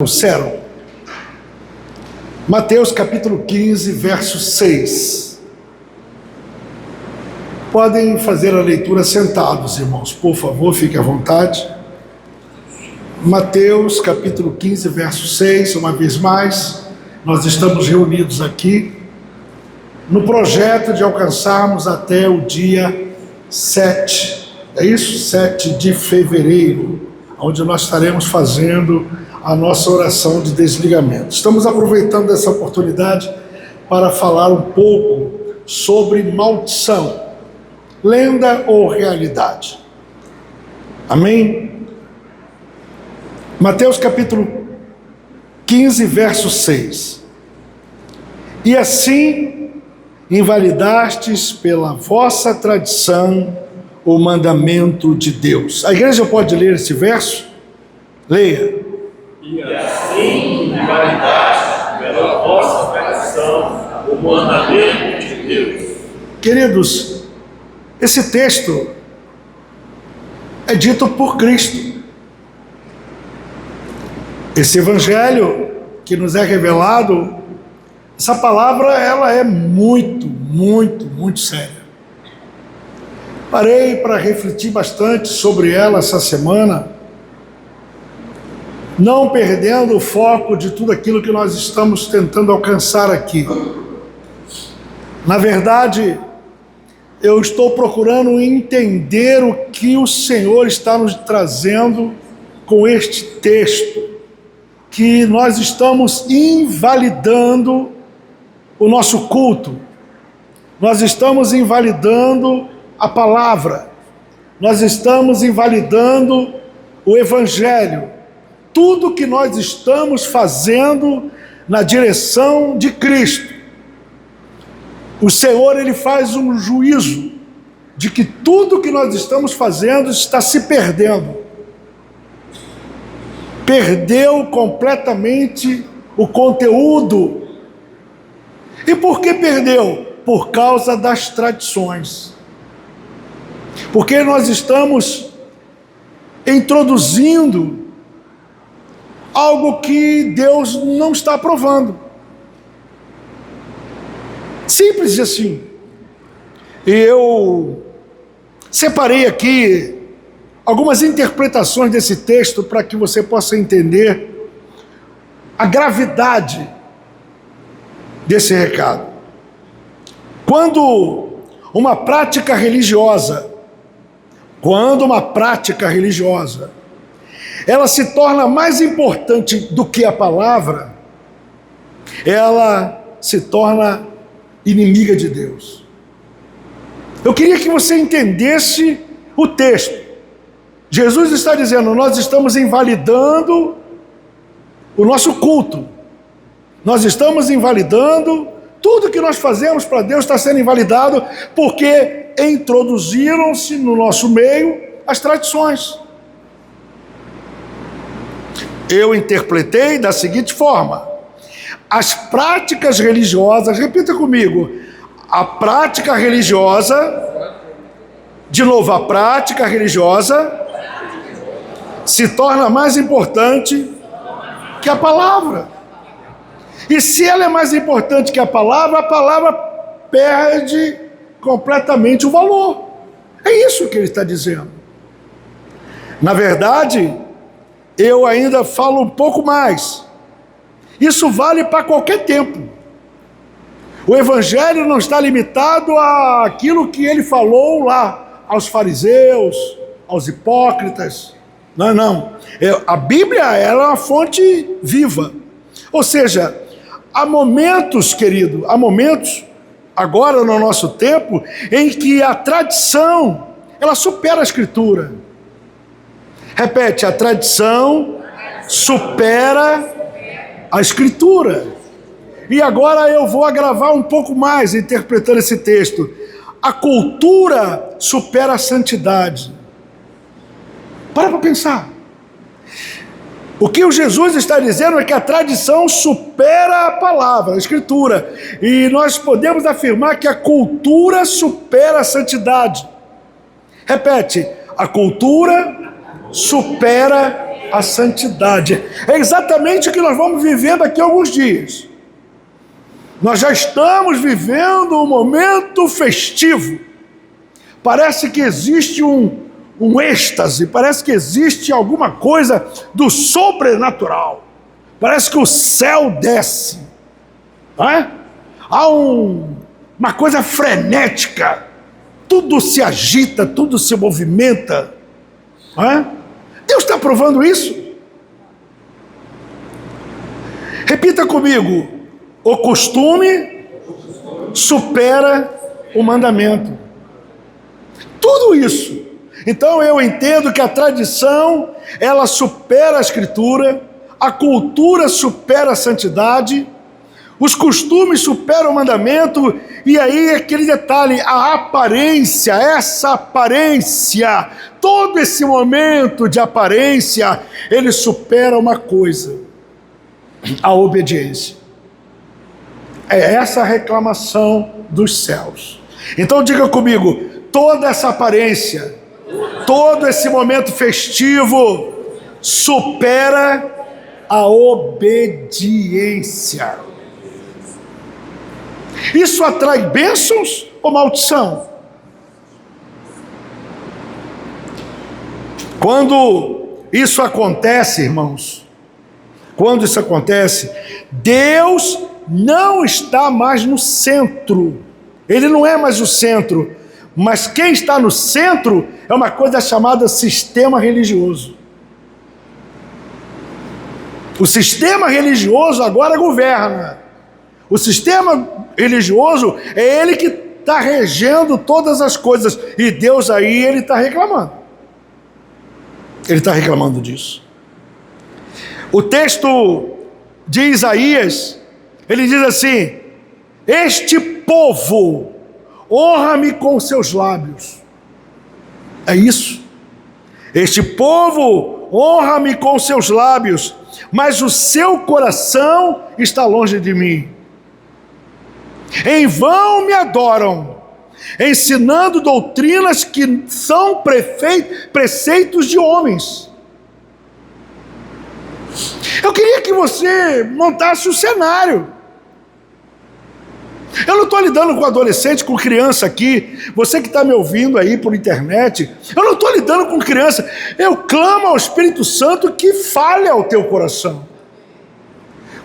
Trouxeram. Mateus capítulo 15, verso 6. Podem fazer a leitura sentados, irmãos, por favor, fique à vontade. Mateus capítulo 15, verso 6, uma vez mais, nós estamos reunidos aqui no projeto de alcançarmos até o dia 7, é isso? 7 de fevereiro, onde nós estaremos fazendo a nossa oração de desligamento. Estamos aproveitando essa oportunidade para falar um pouco sobre maldição, lenda ou realidade. Amém? Mateus capítulo 15, verso 6. E assim invalidastes pela vossa tradição o mandamento de Deus. A igreja pode ler esse verso? Leia. E assim invalidaste pela vossa tradição o mandamento de Deus. Queridos, esse texto é dito por Cristo. Esse evangelho que nos é revelado, essa palavra ela é muito séria. Parei para refletir bastante sobre ela essa semana, não perdendo o foco de tudo aquilo que nós estamos tentando alcançar aqui. Na verdade, eu estou procurando entender o que o Senhor está nos trazendo com este texto, que nós estamos invalidando o nosso culto, nós estamos invalidando a palavra, nós estamos invalidando o evangelho, tudo que nós estamos fazendo na direção de Cristo. O Senhor, Ele faz um juízo de que tudo que nós estamos fazendo está se perdendo. Perdeu completamente o conteúdo. E por que perdeu? Por causa das tradições. Porque nós estamos introduzindo algo que Deus não está aprovando. Simples assim. E eu separei aqui algumas interpretações desse texto para que você possa entender a gravidade desse recado. Quando uma prática religiosa, ela se torna mais importante do que a palavra, ela se torna inimiga de Deus. Eu queria que você entendesse o texto. Jesus está dizendo, nós estamos invalidando o nosso culto. Nós estamos invalidando tudo que nós fazemos para Deus, está sendo invalidado porque introduziram-se no nosso meio as tradições. Eu interpretei da seguinte forma: as práticas religiosas, repita comigo, a prática religiosa, de novo, a prática religiosa se torna mais importante que a palavra. E se ela é mais importante que a palavra perde completamente o valor. É isso que ele está dizendo. Na verdade, eu ainda falo um pouco mais. Isso vale para qualquer tempo. O evangelho não está limitado àquilo que ele falou lá, aos fariseus, aos hipócritas. Não. A Bíblia ela é uma fonte viva. Ou seja, há momentos, querido, agora no nosso tempo, em que a tradição, ela supera a Escritura. Repete, a tradição supera a Escritura. E agora eu vou agravar um pouco mais interpretando esse texto. A cultura supera a santidade. Para pensar. O que o Jesus está dizendo é que a tradição supera a palavra, a Escritura. E nós podemos afirmar que a cultura supera a santidade. Repete, a cultura supera a santidade. É exatamente o que nós vamos viver daqui a alguns dias. Nós já estamos vivendo um momento festivo. Parece que existe um êxtase, parece que existe alguma coisa do sobrenatural. Parece que o céu desce. Não é? Há uma coisa frenética. Tudo se agita, tudo se movimenta. Não é? Deus está provando isso. Repita comigo. O costume supera o mandamento. Tudo isso. Então eu entendo que a tradição, ela supera a escritura, a cultura supera a santidade, os costumes superam o mandamento, e aí aquele detalhe, a aparência, essa aparência, todo esse momento de aparência, ele supera uma coisa, a obediência. É essa a reclamação dos céus. Então diga comigo, toda essa aparência, todo esse momento festivo, supera a obediência. Isso atrai bênçãos ou maldição? Quando isso acontece, irmãos, quando isso acontece, Deus não está mais no centro. Ele não é mais o centro. Mas quem está no centro é uma coisa chamada sistema religioso. O sistema religioso agora governa. O sistema religioso é ele que está regendo todas as coisas. E Deus aí, ele está reclamando. Ele está reclamando disso. O texto de Isaías, ele diz assim: este povo honra-me com seus lábios. É isso. Este povo honra-me com seus lábios, mas o seu coração está longe de mim. Em vão me adoram, ensinando doutrinas que são preceitos de homens. Eu queria que você montasse o cenário. Eu não estou lidando com adolescente, com criança aqui. Você que está me ouvindo aí por internet, eu não estou lidando com criança. Eu clamo ao Espírito Santo que fale ao teu coração.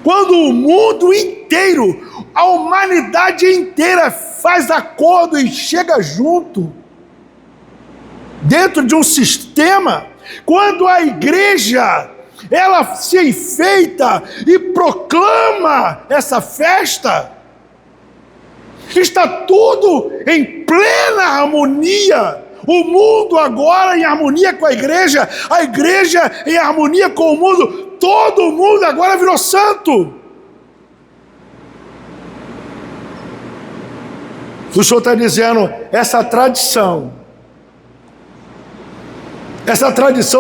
Quando o mundo inteiro, a humanidade inteira faz acordo e chega junto, dentro de um sistema, quando a igreja, ela se enfeita e proclama essa festa, está tudo em plena harmonia. O mundo agora em harmonia com a igreja em harmonia com o mundo, todo mundo agora virou santo. O Senhor está dizendo, essa tradição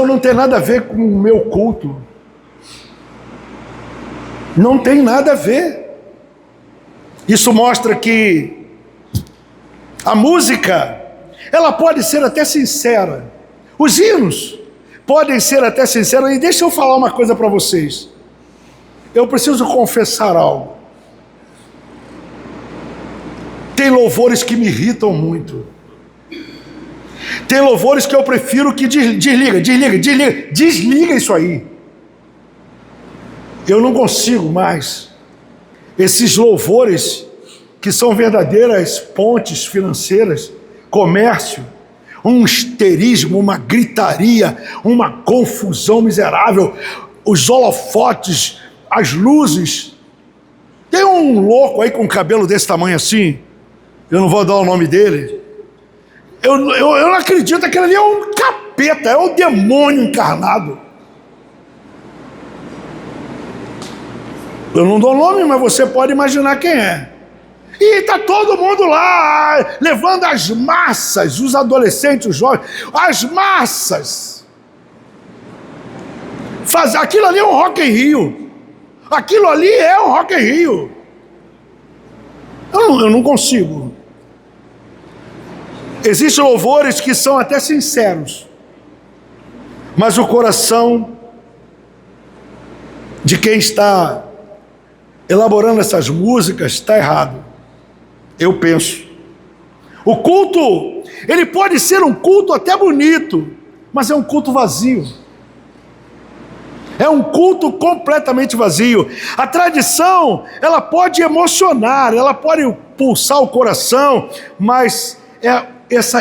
não tem nada a ver com o meu culto. Não tem nada a ver. Isso mostra que a música, ela pode ser até sincera. Os hinos podem ser até sinceros. E deixa eu falar uma coisa para vocês. Eu preciso confessar algo. Tem louvores que me irritam muito. Tem louvores que eu prefiro que desliga isso aí. Eu não consigo mais. Esses louvores que são verdadeiras pontes financeiras, comércio, um histerismo, uma gritaria, uma confusão miserável, os holofotes, as luzes. Tem um louco aí com cabelo desse tamanho assim, eu não vou dar o nome dele. Eu não acredito que aquele ali é um capeta, é o demônio encarnado. Eu não dou nome, mas você pode imaginar quem é. E está todo mundo lá, levando as massas, os adolescentes, os jovens, as massas. Aquilo ali é um Rock in Rio. Aquilo ali é um Rock in Rio. Eu não consigo. Existem louvores que são até sinceros, mas o coração de quem está elaborando essas músicas está errado. Eu penso. O culto, ele pode ser um culto até bonito, mas é um culto vazio. É um culto completamente vazio. A tradição, ela pode emocionar, ela pode pulsar o coração, mas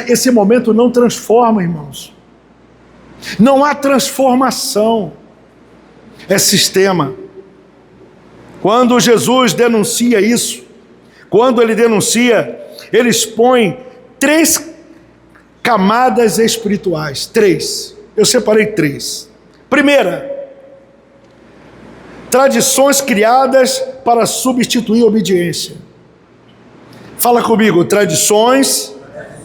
esse momento não transforma, irmãos. Não há transformação. É sistema. Quando Jesus denuncia isso, quando ele denuncia, ele expõe 3 camadas espirituais. 3. Eu separei 3. Primeira, tradições criadas para substituir a obediência. Fala comigo, tradições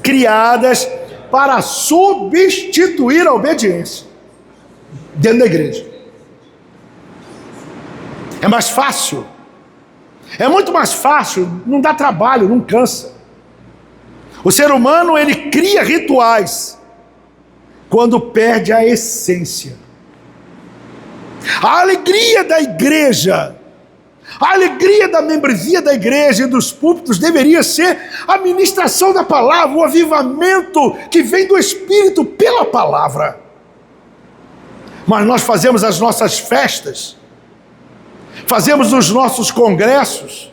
criadas para substituir a obediência dentro da igreja. É mais fácil. É muito mais fácil, não dá trabalho, não cansa. O ser humano, ele cria rituais quando perde a essência. A alegria da igreja, a alegria da membresia da igreja e dos púlpitos deveria ser a ministração da palavra, o avivamento que vem do Espírito pela palavra. Mas nós fazemos as nossas festas, fazemos os nossos congressos,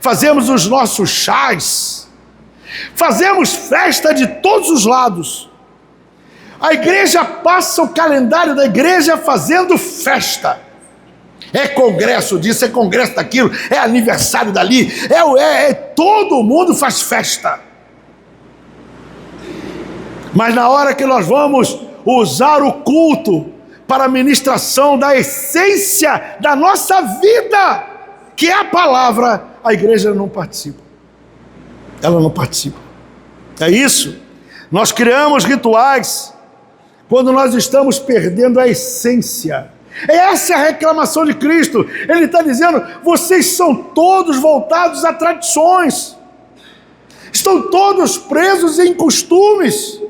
fazemos os nossos chás, fazemos festa de todos os lados. A igreja passa o calendário da igreja fazendo festa. É congresso disso, é congresso daquilo, é aniversário dali, todo mundo faz festa. Mas na hora que nós vamos usar o culto para a ministração da essência da nossa vida, que é a palavra, a igreja não participa. Ela não participa. É isso. Nós criamos rituais quando nós estamos perdendo a essência. Essa é a reclamação de Cristo. Ele está dizendo, vocês são todos voltados a tradições. Estão todos presos em costumes.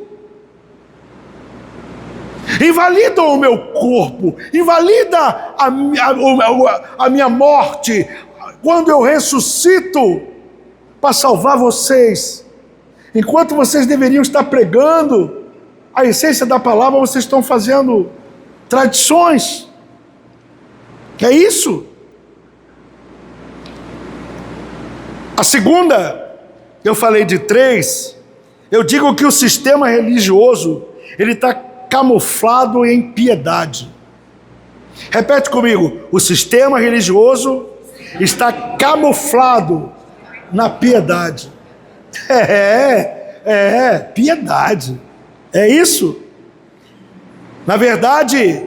Invalidam o meu corpo, invalida a minha morte, quando eu ressuscito para salvar vocês. Enquanto vocês deveriam estar pregando a essência da palavra, vocês estão fazendo tradições. É isso. A segunda, eu falei de 3, eu digo que o sistema religioso, ele está camuflado em piedade. Repete comigo, o sistema religioso está camuflado na piedade. Piedade. É isso. Na verdade,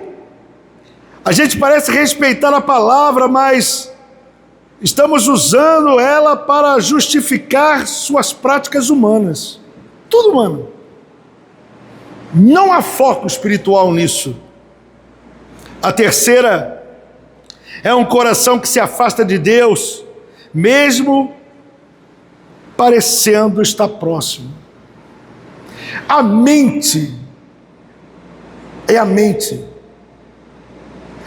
a gente parece respeitar a palavra, mas estamos usando ela para justificar suas práticas humanas. Tudo humano. Não há foco espiritual nisso. A terceira é um coração que se afasta de Deus, mesmo parecendo estar próximo. A mente é a mente.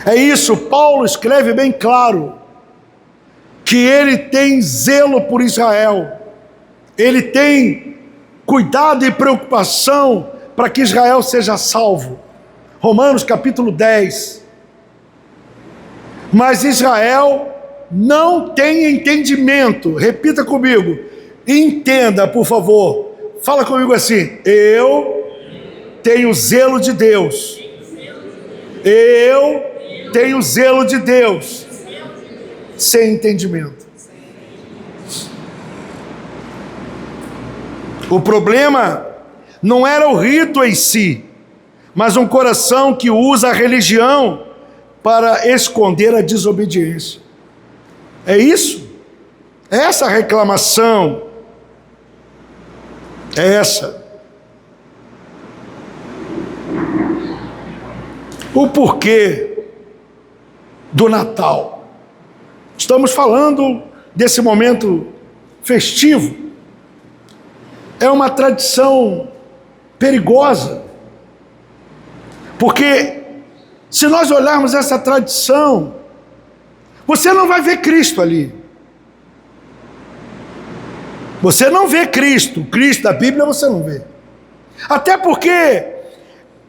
É isso, Paulo escreve bem claro, que ele tem zelo por Israel, ele tem cuidado e preocupação para que Israel seja salvo. Romanos capítulo 10. Mas Israel não tem entendimento. Repita comigo. Entenda, por favor. Fala comigo assim. Eu tenho zelo de Deus. Eu tenho zelo de Deus. Sem entendimento. O problema não era o rito em si, mas um coração que usa a religião para esconder a desobediência. É isso? É essa a reclamação. É essa. O porquê do Natal. Estamos falando desse momento festivo. É uma tradição perigosa, porque se nós olharmos essa tradição, você não vai ver Cristo ali. Você não vê Cristo. Cristo da Bíblia você não vê. Até porque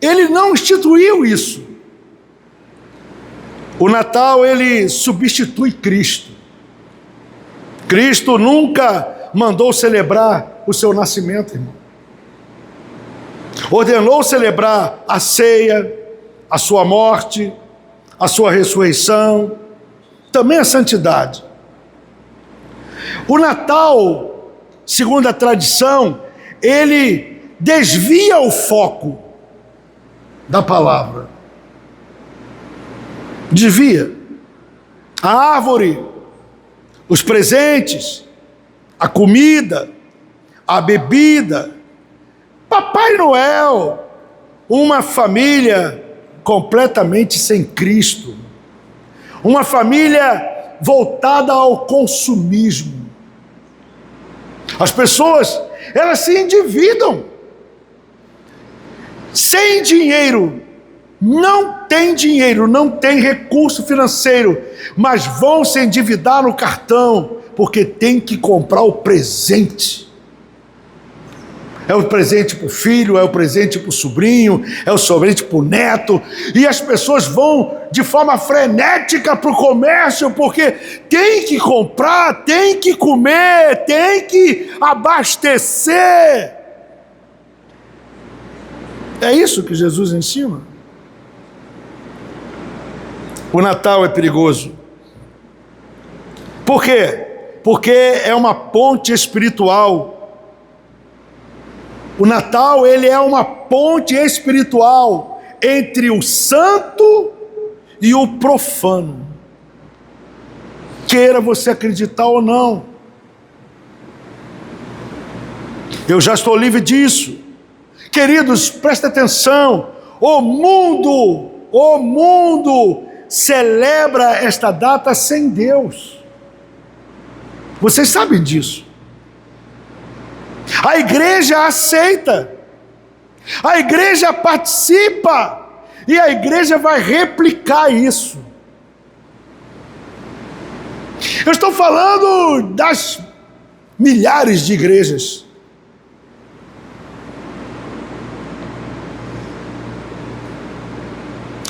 ele não instituiu isso. O Natal, ele substitui Cristo. Cristo nunca mandou celebrar o seu nascimento, irmão. Ordenou celebrar a ceia, a sua morte, a sua ressurreição, também a santidade. O Natal, segundo a tradição, ele desvia o foco da palavra. Desvia. A árvore, os presentes, a comida, a bebida, Papai Noel, uma família completamente sem Cristo, uma família voltada ao consumismo. As pessoas, elas se endividam. Sem dinheiro, não tem recurso financeiro, mas vão se endividar no cartão, porque tem que comprar o presente. É o presente para o filho, é o presente para o sobrinho, é o presente para o neto, e as pessoas vão de forma frenética para o comércio, porque tem que comprar, tem que comer, tem que abastecer. É isso que Jesus ensina. O Natal é perigoso. Por quê? Porque é uma ponte espiritual. O Natal, ele é uma ponte espiritual entre o santo e o profano. Queira você acreditar ou não. Eu já estou livre disso. Queridos, presta atenção. O mundo celebra esta data sem Deus. Vocês sabem disso. A igreja aceita, a igreja participa, e a igreja vai replicar isso. Eu estou falando das milhares de igrejas.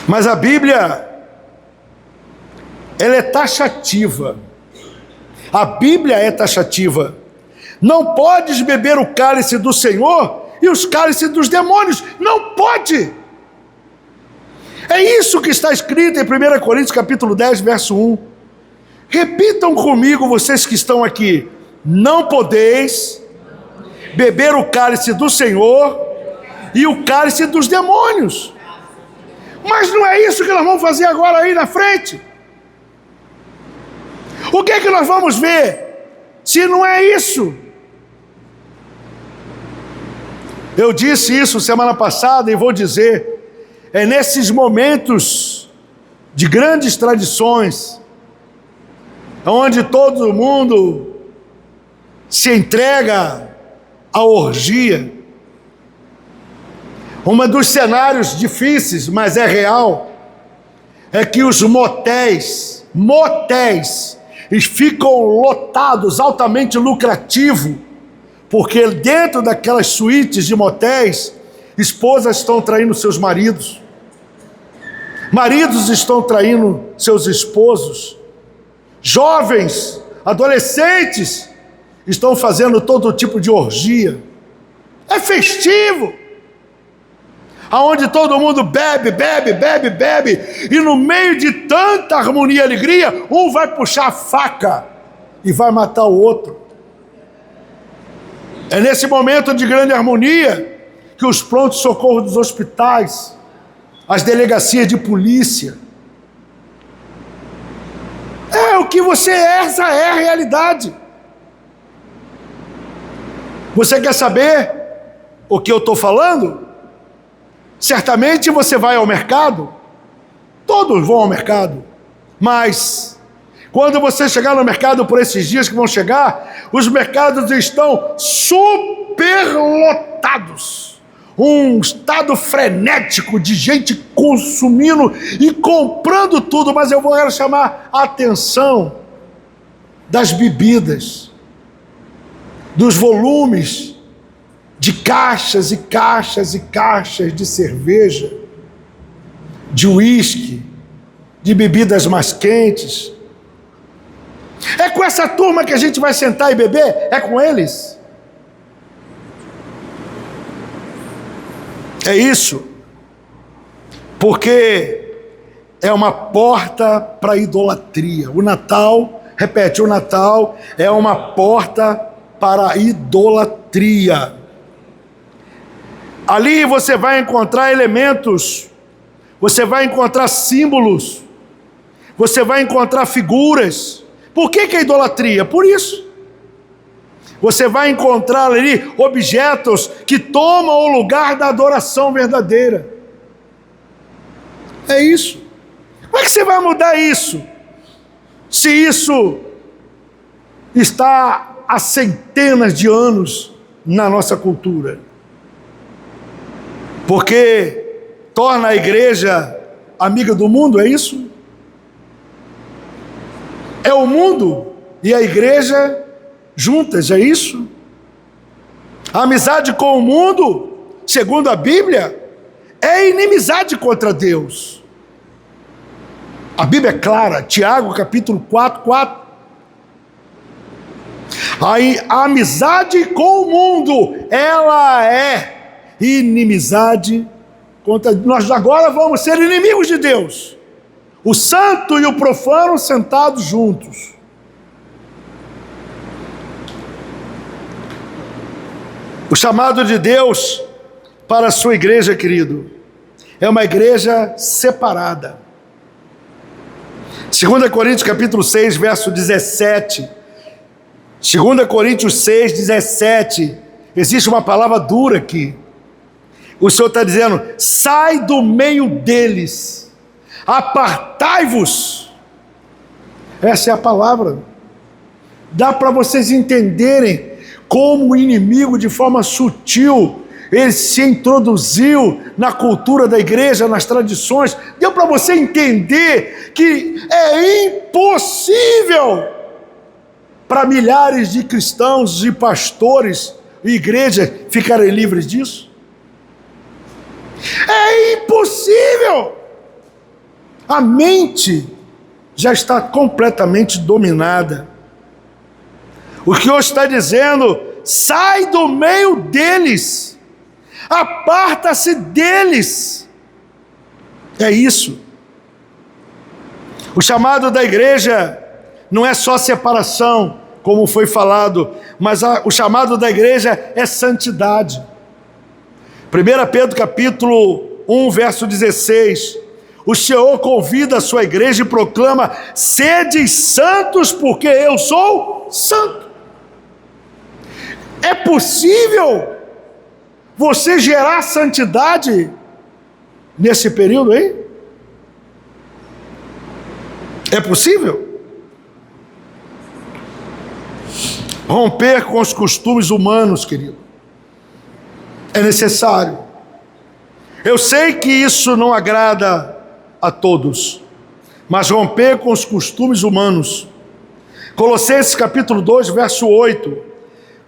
Mas a Bíblia, ela é taxativa. A Bíblia é taxativa. Não podes beber o cálice do Senhor e os cálices dos demônios. Não pode. É isso que está escrito em 1 Coríntios capítulo 10, verso 1. Repitam comigo, vocês que estão aqui. Não podeis beber o cálice do Senhor e o cálice dos demônios. Mas não é isso que nós vamos fazer agora aí na frente. O que é que nós vamos ver se não é isso? Eu disse isso semana passada e vou dizer, é nesses momentos de grandes tradições, onde todo mundo se entrega à orgia. Um dos cenários difíceis, mas é real, é que os motéis ficam lotados, altamente lucrativo, porque dentro daquelas suítes de motéis, esposas estão traindo seus maridos, maridos estão traindo seus esposos, jovens, adolescentes estão fazendo todo tipo de orgia. É festivo, aonde todo mundo bebe, e no meio de tanta harmonia e alegria, um vai puxar a faca e vai matar o outro. É nesse momento de grande harmonia que os prontos-socorros dos hospitais, as delegacias de polícia, o que você essa é a realidade. Você quer saber o que eu estou falando? Certamente você vai ao mercado, todos vão ao mercado, mas quando você chegar no mercado por esses dias que vão chegar, os mercados estão superlotados. um estado frenético de gente consumindo e comprando tudo, mas eu vou chamar a atenção das bebidas, dos volumes de caixas e caixas e caixas de cerveja, de uísque, de bebidas mais quentes. É com essa turma que a gente vai sentar e beber? É com eles? É isso, porque é uma porta para a idolatria. O Natal, repete, o Natal é uma porta para a idolatria. Ali você vai encontrar elementos, você vai encontrar símbolos, você vai encontrar figuras. Por que é idolatria? Por isso. Você vai encontrar ali objetos que tomam o lugar da adoração verdadeira. É isso. Como é que você vai mudar isso? Se isso está há centenas de anos na nossa cultura. Porque torna a igreja amiga do mundo, é isso? É o mundo e a igreja juntas, é isso? A amizade com o mundo, segundo a Bíblia, é inimizade contra Deus. A Bíblia é clara, Tiago capítulo 4:4. A amizade com o mundo, ela é inimizade contra... Nós agora vamos ser inimigos de Deus. O santo e o profano sentados juntos. O chamado de Deus para a sua igreja, querido, é uma igreja separada. 2 Coríntios capítulo 6, verso 17. 2 Coríntios 6, 17. Existe uma palavra dura aqui. O Senhor está dizendo: sai do meio deles, apartai-vos. Essa é a palavra. Dá para vocês entenderem como o inimigo, de forma sutil, ele se introduziu na cultura da igreja, nas tradições. Deu para você entender que é impossível para milhares de cristãos e pastores e igrejas ficarem livres disso. É impossível. A mente já está completamente dominada. O que hoje está dizendo: sai do meio deles, aparta-se deles. É isso. O chamado da igreja não é só separação, como foi falado, mas o chamado da igreja é santidade. 1 Pedro capítulo 1, verso 16. O Senhor convida a sua igreja e proclama: sede santos, porque eu sou santo. É possível você gerar santidade nesse período aí? É possível? Romper com os costumes humanos, querido, é necessário. Eu sei que isso não agrada a todos, mas romper com os costumes humanos. Colossenses capítulo 2, verso 8.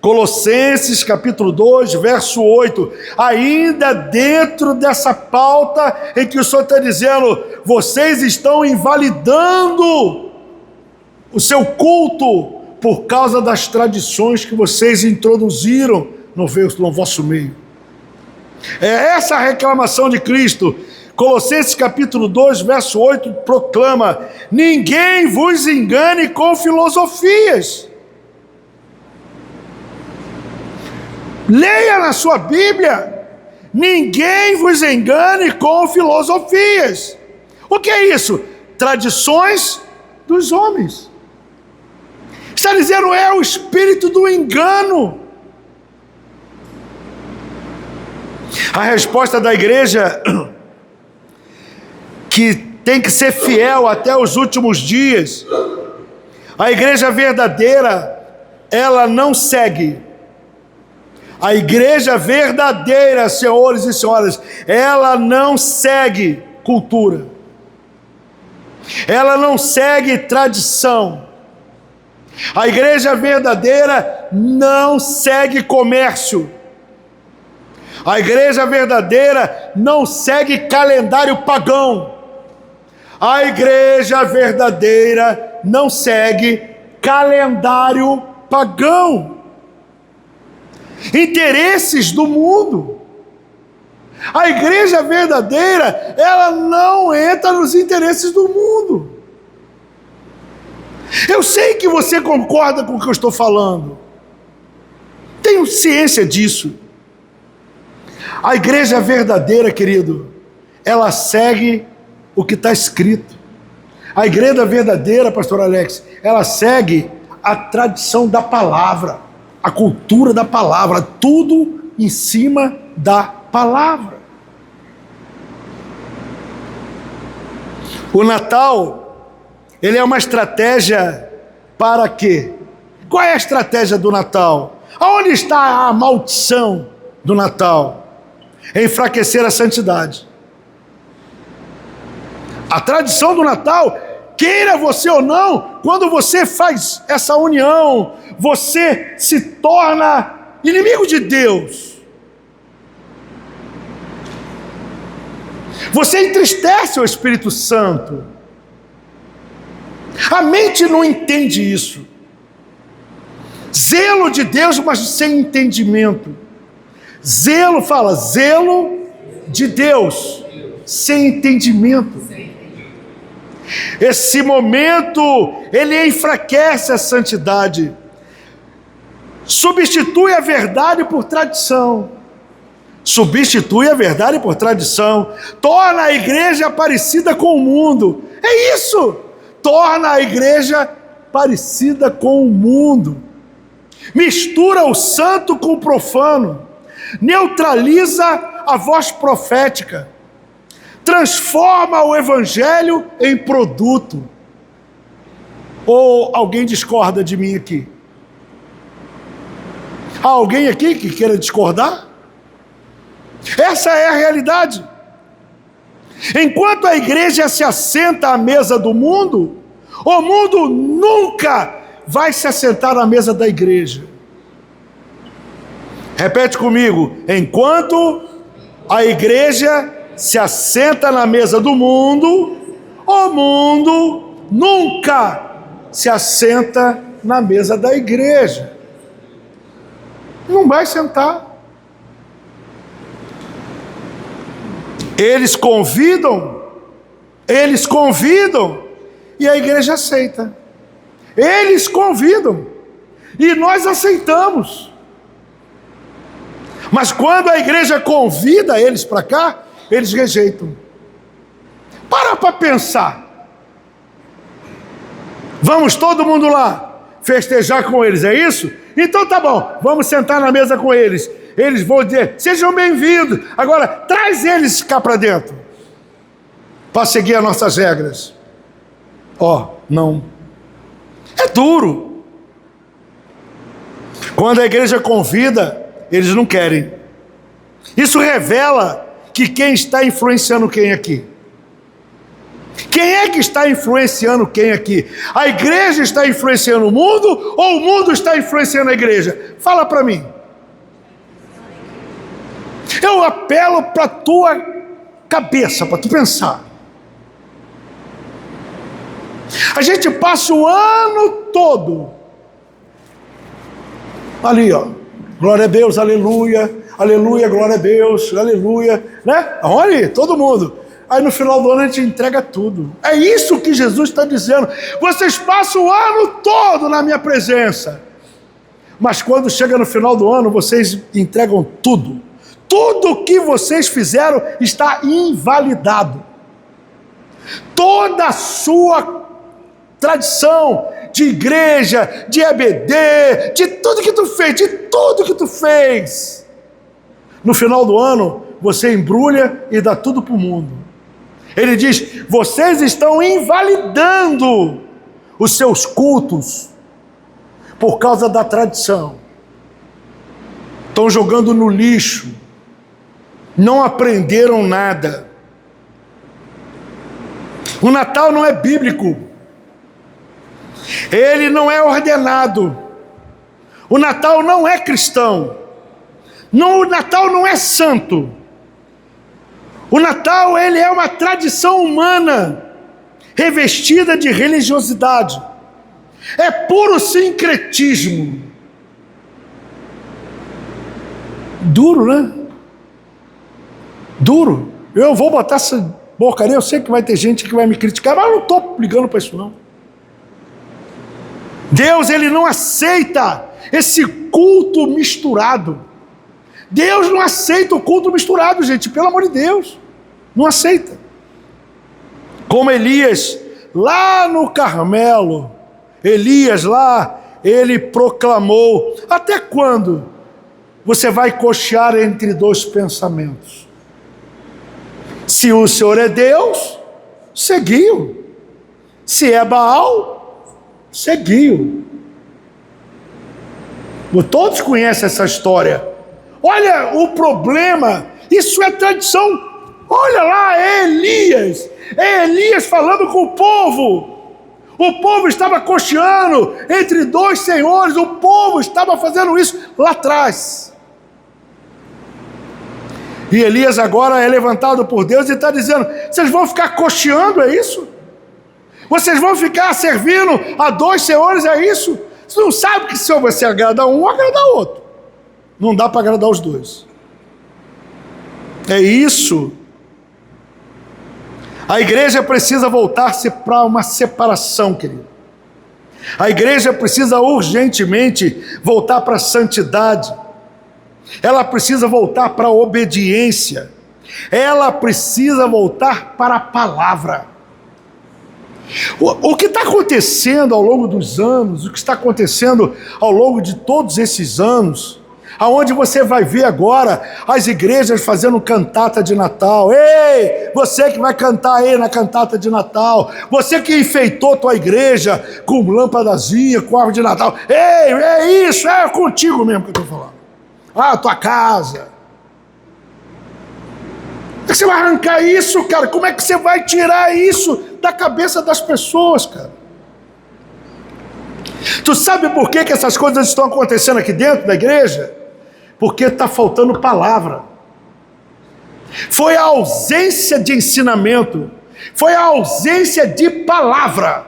Colossenses capítulo 2, verso 8, ainda dentro dessa pauta em que o Senhor está dizendo: vocês estão invalidando o seu culto por causa das tradições que vocês introduziram no vosso meio. É essa a reclamação de Cristo. Colossenses capítulo 2, verso 8, proclama: ninguém vos engane com filosofias. Leia na sua Bíblia: ninguém vos engane com filosofias. O que é isso? Tradições dos homens. Está dizendo, é o espírito do engano. A resposta da igreja, que tem que ser fiel até os últimos dias, a igreja verdadeira, ela não segue A igreja verdadeira, senhores e senhoras, ela não segue cultura. Ela não segue tradição. A igreja verdadeira não segue comércio. A igreja verdadeira não segue calendário pagão. A igreja verdadeira não segue calendário pagão. Interesses do mundo. A igreja verdadeira, ela não entra nos interesses do mundo. Eu sei que você concorda com o que eu estou falando. Tenho ciência disso. A igreja verdadeira, querido, ela segue o que está escrito. A igreja verdadeira, pastor Alex, ela segue a tradição da palavra, a cultura da palavra, tudo em cima da palavra. O Natal, ele é uma estratégia para quê? Qual é a estratégia do Natal? Aonde está a maldição do Natal? É enfraquecer a santidade. A tradição do Natal, queira você ou não, quando você faz essa união, você se torna inimigo de Deus. Você entristece o Espírito Santo. A mente não entende isso. Zelo de Deus, mas sem entendimento. Zelo, fala, zelo de Deus, sem entendimento. Esse momento, ele enfraquece a santidade. Substitui a verdade por tradição. Substitui a verdade por tradição. Torna a igreja parecida com o mundo. É isso. Torna a igreja parecida com o mundo. Mistura o santo com o profano. Neutraliza a voz profética. Transforma o evangelho em produto. Ou alguém discorda de mim aqui? Há alguém aqui que queira discordar? Essa é a realidade. Enquanto a igreja se assenta à mesa do mundo, o mundo nunca vai se assentar à mesa da igreja. Repete comigo. Enquanto a igreja se assenta na mesa do mundo, o mundo nunca se assenta na mesa da igreja. Não vai sentar. Eles convidam, e a igreja aceita. Eles convidam, e nós aceitamos. Mas quando a igreja convida eles para cá, eles rejeitam. Para pensar. Vamos todo mundo lá festejar com eles, é isso? Então tá bom, vamos sentar na mesa com eles. Eles vão dizer, sejam bem-vindos. Agora, traz eles cá para dentro, para seguir as nossas regras. Não. É duro. Quando a igreja convida, eles não querem. Isso revela que quem está influenciando quem aqui? Quem é que está influenciando quem aqui? A igreja está influenciando o mundo ou o mundo está influenciando a igreja? Fala para mim. Eu apelo para a tua cabeça, para tu pensar. A gente passa o ano todo ali, glória a Deus, aleluia, aleluia, glória a Deus, aleluia, né? Olha aí, todo mundo. Aí no final do ano a gente entrega tudo. É isso que Jesus está dizendo. Vocês passam o ano todo na minha presença, mas quando chega no final do ano, vocês entregam tudo. Tudo que vocês fizeram está invalidado. Toda a sua tradição de igreja, de EBD, de tudo que tu fez, no final do ano, você embrulha e dá tudo para o mundo. Ele diz, vocês estão invalidando os seus cultos por causa da tradição. estão jogando no lixo, não aprenderam nada. O Natal não é bíblico, ele não é ordenado, o Natal não é cristão, o Natal não é santo. O Natal, ele é uma tradição humana revestida de religiosidade. É puro sincretismo. Duro, né? Duro. Eu vou botar essa porcaria, eu sei que vai ter gente que vai me criticar, mas eu não estou ligando para isso não. Deus, ele não aceita esse culto misturado. Deus não aceita o culto misturado, gente, pelo amor de Deus. Não aceita. Como Elias, lá no Carmelo, Elias lá, ele proclamou: até quando você vai cochear entre dois pensamentos? Se o Senhor é Deus, seguiu. Se é Baal, seguiu. Todos conhecem essa história. Olha o problema, isso é tradição. Olha lá, é Elias falando com o povo. O povo estava cocheando entre dois senhores, o povo estava fazendo isso lá atrás. E Elias agora é levantado por Deus e está dizendo: vocês vão ficar cocheando, é isso? Vocês vão ficar servindo a dois senhores, é isso? Você não sabe que se você agrada um, agrada outro. Não dá para agradar os dois. É isso. A igreja precisa voltar-se para uma separação, querido. A igreja precisa urgentemente voltar para a santidade. Ela precisa voltar para a obediência. Ela precisa voltar para a palavra. O que está acontecendo ao longo dos anos, o que está acontecendo ao longo de todos esses anos, aonde você vai ver agora as igrejas fazendo cantata de Natal. Ei, você que vai cantar aí na cantata de Natal, você que enfeitou tua igreja com lâmpadazinha, com árvore de Natal. Ei, é isso, é contigo mesmo que eu estou falando. Ah, tua casa. Como é que você vai arrancar isso, cara? Como é que você vai tirar isso da cabeça das pessoas, cara? Tu sabe por que essas coisas estão acontecendo aqui dentro da igreja? Porque está faltando palavra. Foi a ausência de ensinamento, foi a ausência de palavra.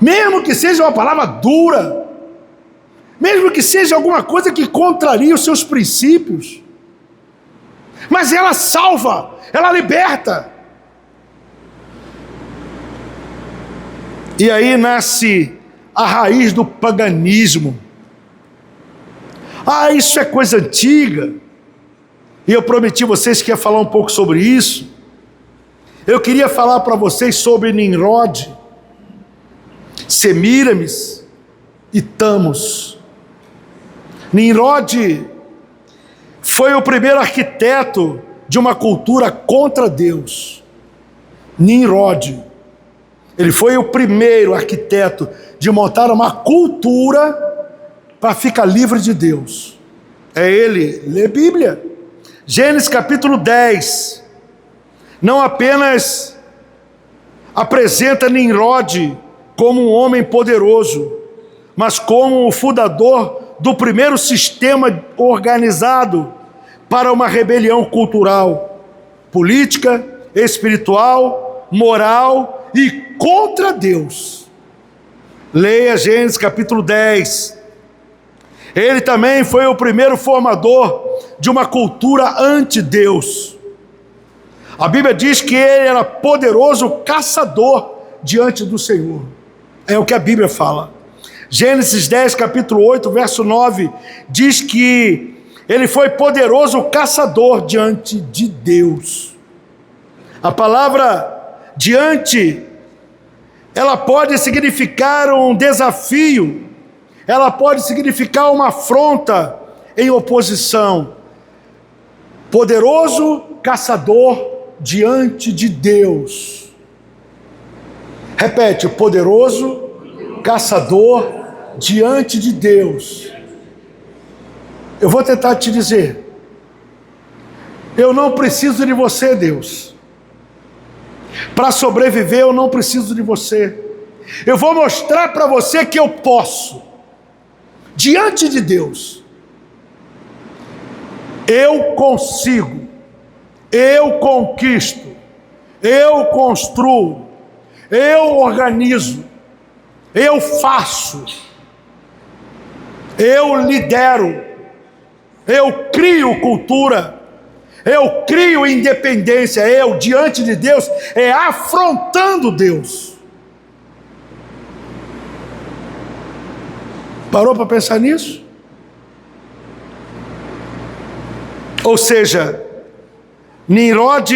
Mesmo que seja uma palavra dura, mesmo que seja alguma coisa que contraria os seus princípios, mas ela salva, ela liberta. E aí nasce a raiz do paganismo. Ah, isso é coisa antiga. E eu prometi a vocês que ia falar um pouco sobre isso. Eu queria falar para vocês sobre Nimrod, Semíramis e Tamos. Nimrod foi o primeiro arquiteto de uma cultura contra Deus. Nimrod, ele foi o primeiro arquiteto de montar uma cultura para ficar livre de Deus. É ele, lê Bíblia. Gênesis capítulo 10, não apenas apresenta Nimrod como um homem poderoso, mas como o fundador do primeiro sistema organizado para uma rebelião cultural, política, espiritual, moral e contra Deus. Leia Gênesis capítulo 10. Ele também foi o primeiro formador de uma cultura anti-Deus. A Bíblia diz que ele era poderoso caçador diante do Senhor. É o que a Bíblia fala. Gênesis 10, capítulo 8, verso 9, diz que ele foi poderoso caçador diante de Deus. A palavra diante, ela pode significar um desafio, ela pode significar uma afronta em oposição. Poderoso caçador diante de Deus. Repete, poderoso caçador diante de Deus. Eu vou tentar te dizer. Eu não preciso de você, Deus. Para sobreviver, eu não preciso de você. Eu vou mostrar para você que eu posso. Diante de Deus. Eu consigo. Eu conquisto. Eu construo. Eu organizo. Eu faço. Eu lidero. Eu crio cultura. Eu crio independência. Eu, diante de Deus, é afrontando Deus. Parou para pensar nisso? Ou seja, Nimrod,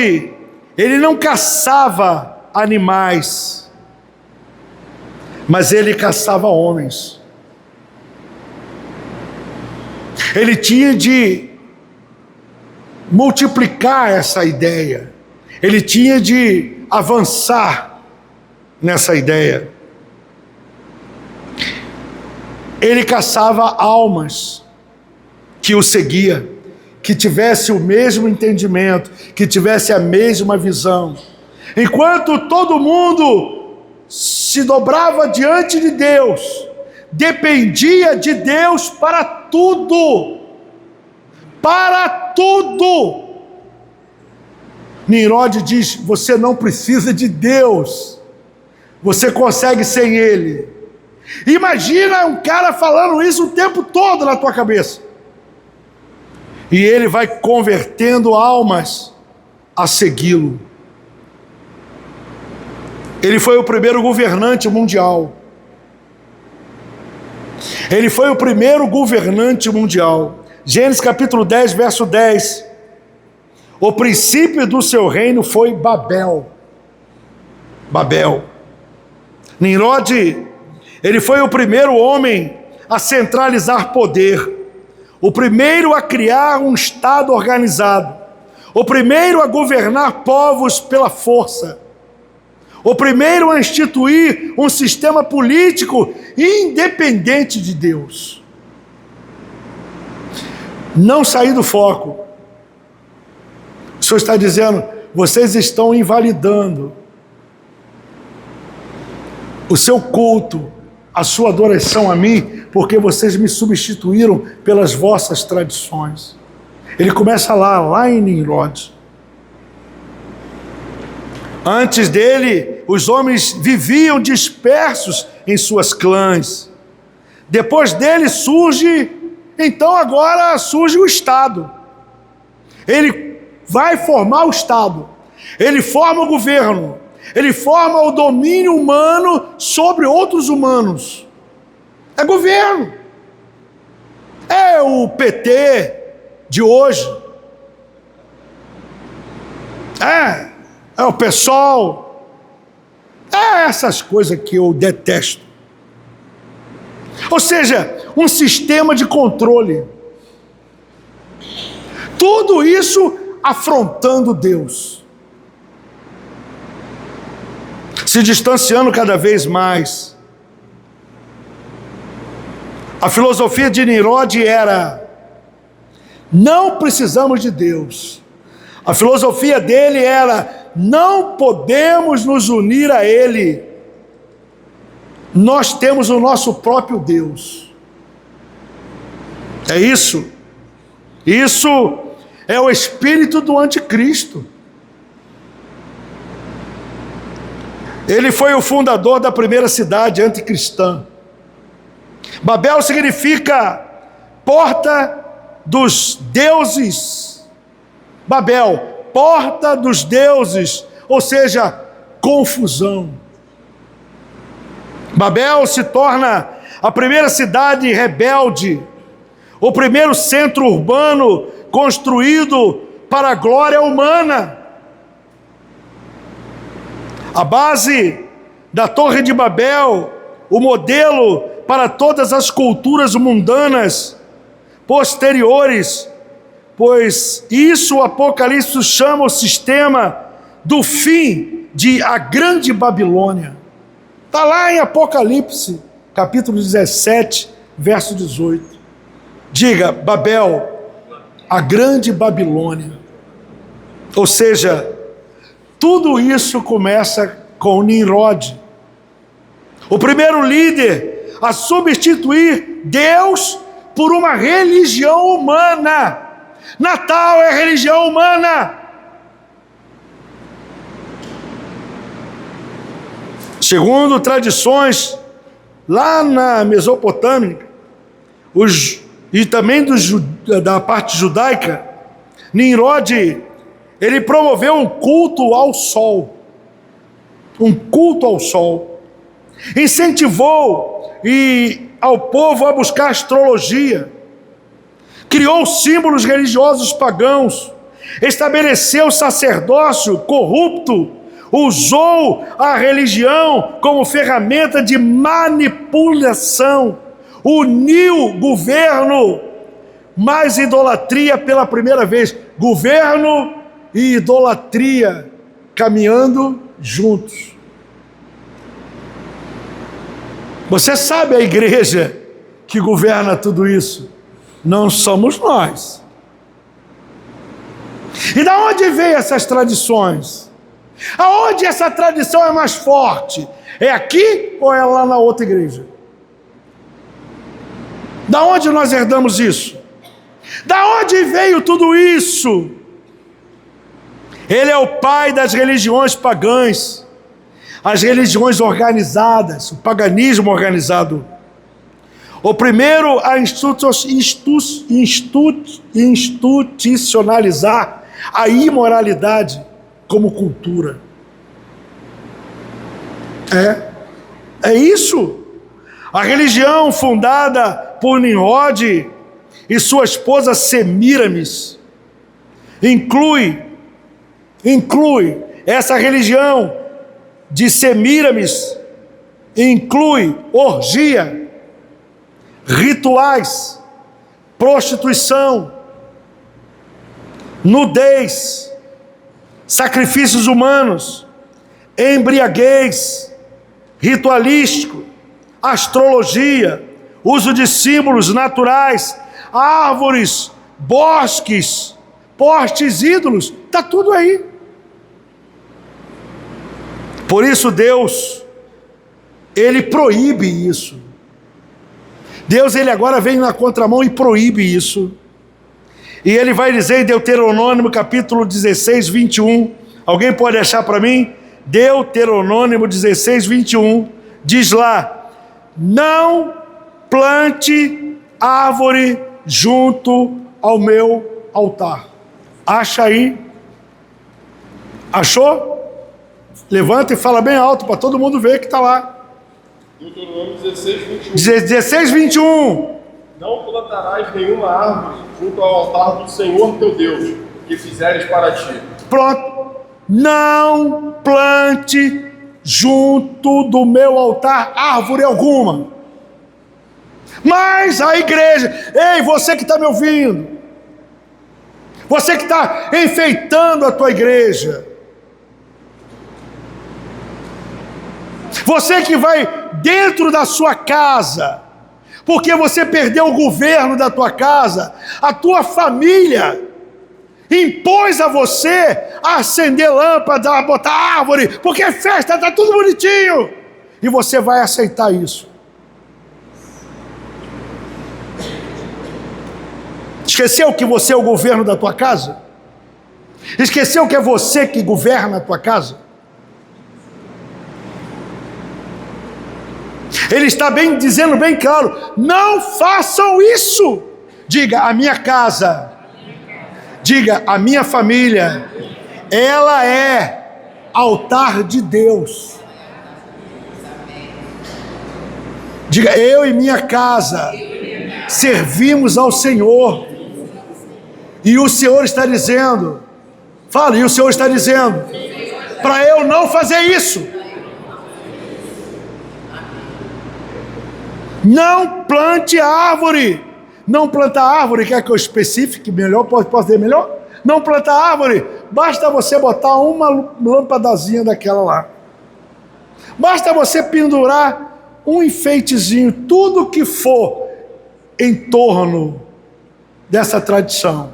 ele não caçava animais, mas ele caçava homens. Ele tinha de multiplicar essa ideia. Ele tinha de avançar nessa ideia. Ele caçava almas que o seguia, que tivesse o mesmo entendimento, que tivesse a mesma visão. Enquanto todo mundo se dobrava diante de Deus, dependia de Deus para tudo. Para tudo. Nimrod diz: você não precisa de Deus, você consegue sem Ele. Imagina um cara falando isso o tempo todo na tua cabeça. E ele vai convertendo almas a segui-lo. Ele foi o primeiro governante mundial. Ele foi o primeiro governante mundial. Gênesis capítulo 10, verso 10. O princípio do seu reino foi Babel. Babel. Nimrod, ele foi o primeiro homem a centralizar poder. O primeiro a criar um Estado organizado. O primeiro a governar povos pela força. O primeiro a instituir um sistema político independente de Deus. Não sair do foco. O Senhor está dizendo: vocês estão invalidando o seu culto, a sua adoração a mim, porque vocês me substituíram pelas vossas tradições. Ele começa lá em Nimrod. Antes dele, os homens viviam dispersos em suas clãs. Depois dele então agora surge o Estado. Ele vai formar o Estado. Ele forma o governo. Ele forma o domínio humano sobre outros humanos. É governo. É o PT de hoje. É o PSOL. É essas coisas que eu detesto. Ou seja, um sistema de controle. Tudo isso afrontando Deus. Se distanciando cada vez mais. A filosofia de Nimrod era: não precisamos de Deus. A filosofia dele era: não podemos nos unir a Ele. Nós temos o nosso próprio Deus. É isso. Isso é o espírito do anticristo. Ele foi o fundador da primeira cidade anticristã. Babel significa porta dos deuses. Babel, porta dos deuses, ou seja, confusão. Babel se torna a primeira cidade rebelde, o primeiro centro urbano construído para a glória humana. A base da Torre de Babel, o modelo para todas as culturas mundanas posteriores, pois isso o Apocalipse chama o sistema do fim de a grande Babilônia. Está lá em Apocalipse, capítulo 17, verso 18. Diga, Babel, a grande Babilônia. Ou seja, tudo isso começa com Nimrod, o primeiro líder a substituir Deus por uma religião humana. Natal é religião humana. Segundo tradições, lá na Mesopotâmia, e também da parte judaica, Nimrod, ele promoveu um culto ao sol. Um culto ao sol. Incentivou ao povo a buscar astrologia. Criou símbolos religiosos pagãos. Estabeleceu sacerdócio corrupto. Usou a religião como ferramenta de manipulação. Uniu governo mais idolatria pela primeira vez. Governo e idolatria caminhando juntos. Você sabe a igreja que governa tudo isso? Não somos nós. E da onde vêm essas tradições? Aonde essa tradição é mais forte? É aqui ou é lá na outra igreja? Da onde nós herdamos isso? Da onde veio tudo isso? Ele é o pai das religiões pagãs, as religiões organizadas, o paganismo organizado. O primeiro a institucionalizar a imoralidade como cultura. É isso. A religião fundada por Nimrod e sua esposa Semíramis inclui essa religião de Semíramis, inclui orgia, rituais, prostituição, nudez, sacrifícios humanos, embriaguez, ritualístico, astrologia, uso de símbolos naturais, árvores, bosques, postes, ídolos, está tudo aí. Por isso Deus, Ele proíbe isso. Deus, Ele agora vem na contramão e proíbe isso. E Ele vai dizer em Deuteronômio capítulo 16, 21, alguém pode achar para mim? Deuteronômio 16, 21, diz lá: não plante árvore junto ao meu altar. Acha aí? Achou? Levanta e fala bem alto para todo mundo ver que está lá. Deuteronômio 16, 21. 16, 21. Não plantarás nenhuma árvore junto ao altar do Senhor teu Deus, que fizeres para ti. Pronto. Não plante junto do meu altar árvore alguma. Mas a igreja, ei, você que está me ouvindo, você que está enfeitando a tua igreja, você que vai dentro da sua casa, porque você perdeu o governo da tua casa, a tua família impôs a você a acender lâmpada, a botar árvore, porque é festa, está tudo bonitinho, e você vai aceitar isso. Esqueceu que você é o governo da tua casa? Esqueceu que é você que governa a tua casa? Ele está dizendo bem claro: não façam isso. Diga, a minha casa. Diga, a minha família. Ela é altar de Deus. Diga, eu e minha casa servimos ao Senhor. E o Senhor está dizendo, fala, e o Senhor está dizendo, para eu não fazer isso. Não plante árvore. Não plantar árvore, quer que eu especifique melhor? Posso dizer melhor? Não plantar árvore, basta você botar uma lâmpadazinha daquela lá. Basta você pendurar um enfeitezinho, tudo que for em torno dessa tradição.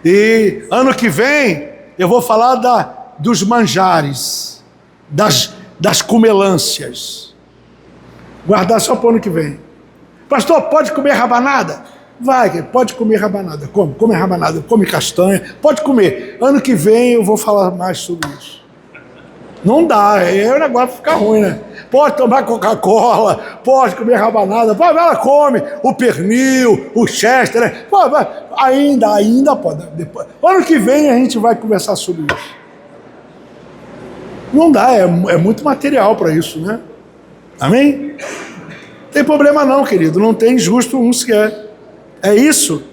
E ano que vem eu vou falar dos manjares, das comelâncias. Guardar só para o ano que vem. Pastor, pode comer rabanada? Vai, pode comer rabanada. Come rabanada, come castanha, pode comer. Ano que vem eu vou falar mais sobre isso. Não dá, o negócio fica ruim, né? Pode tomar Coca-Cola, pode comer rabanada, pode, ela come o pernil, o chester, né? Pode, ainda pode. Depois. Ano que vem a gente vai conversar sobre isso. Não dá, é muito material para isso, né? Amém? Não tem problema não, querido, não tem justo um sequer. É isso.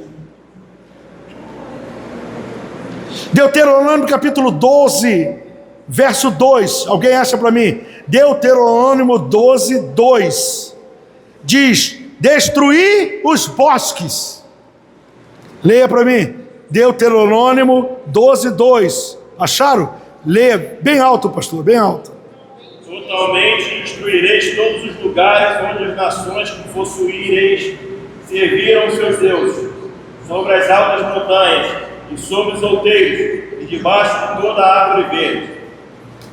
Deuteronômio capítulo 12, verso 2. Alguém acha para mim? Deuteronômio 12, 2. Diz: destruir os bosques. Leia para mim. Deuteronômio 12, 2. Acharam? Leia bem alto, pastor, bem alto. Totalmente destruireis todos os lugares onde as nações que possuireis serviram os seus deuses, sobre as altas montanhas, e sobre os outeiros, e debaixo de toda a árvore verde.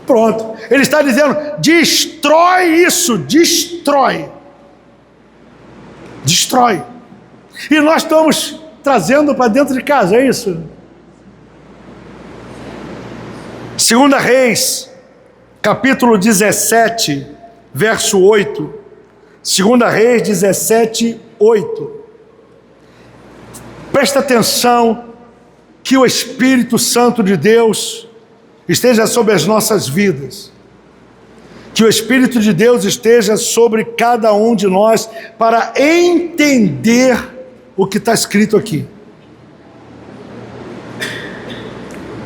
Pronto. Ele está dizendo, destrói isso, destrói. Destrói. E nós estamos trazendo para dentro de casa, é isso? 2 Reis, capítulo 17, verso 8. 2 Reis 17, 8. Presta atenção que o Espírito Santo de Deus esteja sobre as nossas vidas. Que o Espírito de Deus esteja sobre cada um de nós para entender o que está escrito aqui.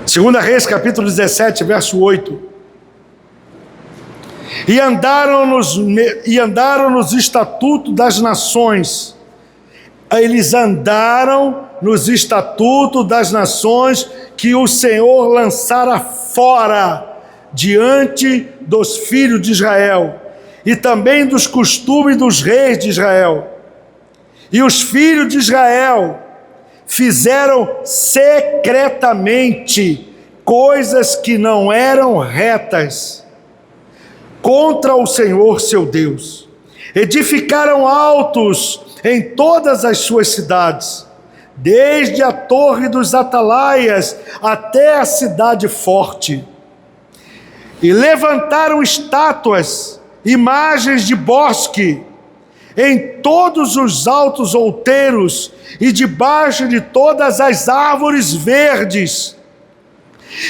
2 Reis, capítulo 17, verso 8. E andaram nos estatutos das nações. Eles andaram nos estatutos das nações que o Senhor lançara fora diante dos filhos de Israel, e também dos costumes dos reis de Israel. E os filhos de Israel fizeram secretamente coisas que não eram retas contra o Senhor seu Deus. Edificaram altos em todas as suas cidades, desde a torre dos atalaias até a cidade forte. E levantaram estátuas, imagens de bosque, em todos os altos outeiros e debaixo de todas as árvores verdes.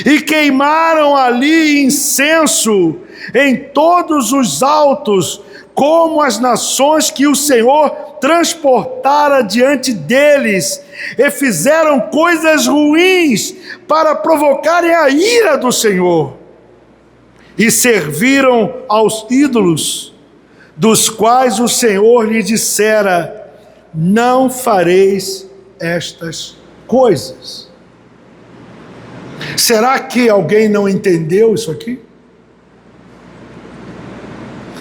E queimaram ali incenso em todos os altos, como as nações que o Senhor transportara diante deles, e fizeram coisas ruins para provocarem a ira do Senhor, e serviram aos ídolos, dos quais o Senhor lhe dissera: não fareis estas coisas. Será que alguém não entendeu isso aqui?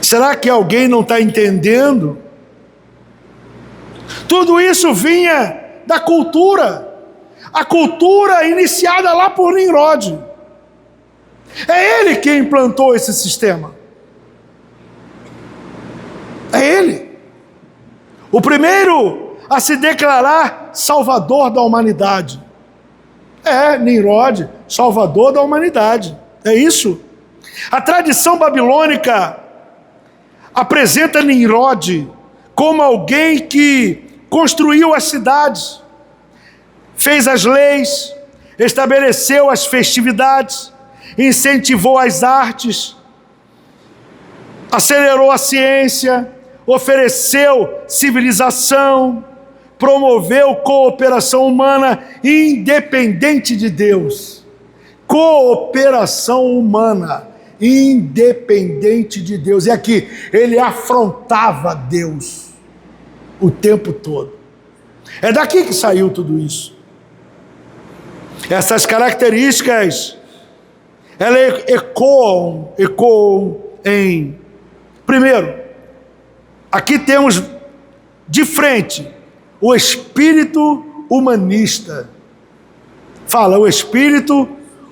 Será que alguém não está entendendo? Tudo isso vinha da cultura, a cultura iniciada lá por Nimrod. É ele quem implantou esse sistema. É ele. O primeiro a se declarar salvador da humanidade. É Nimrod, salvador da humanidade. É isso. A tradição babilônica apresenta Nimrod como alguém que construiu as cidades, fez as leis, estabeleceu as festividades, incentivou as artes, acelerou a ciência, ofereceu civilização, promoveu cooperação humana independente de Deus. Cooperação humana independente de Deus. E aqui, ele afrontava Deus o tempo todo. É daqui que saiu tudo isso. Essas características, elas ecoam em... Primeiro, aqui temos de frente o espírito humanista. Fala, o espírito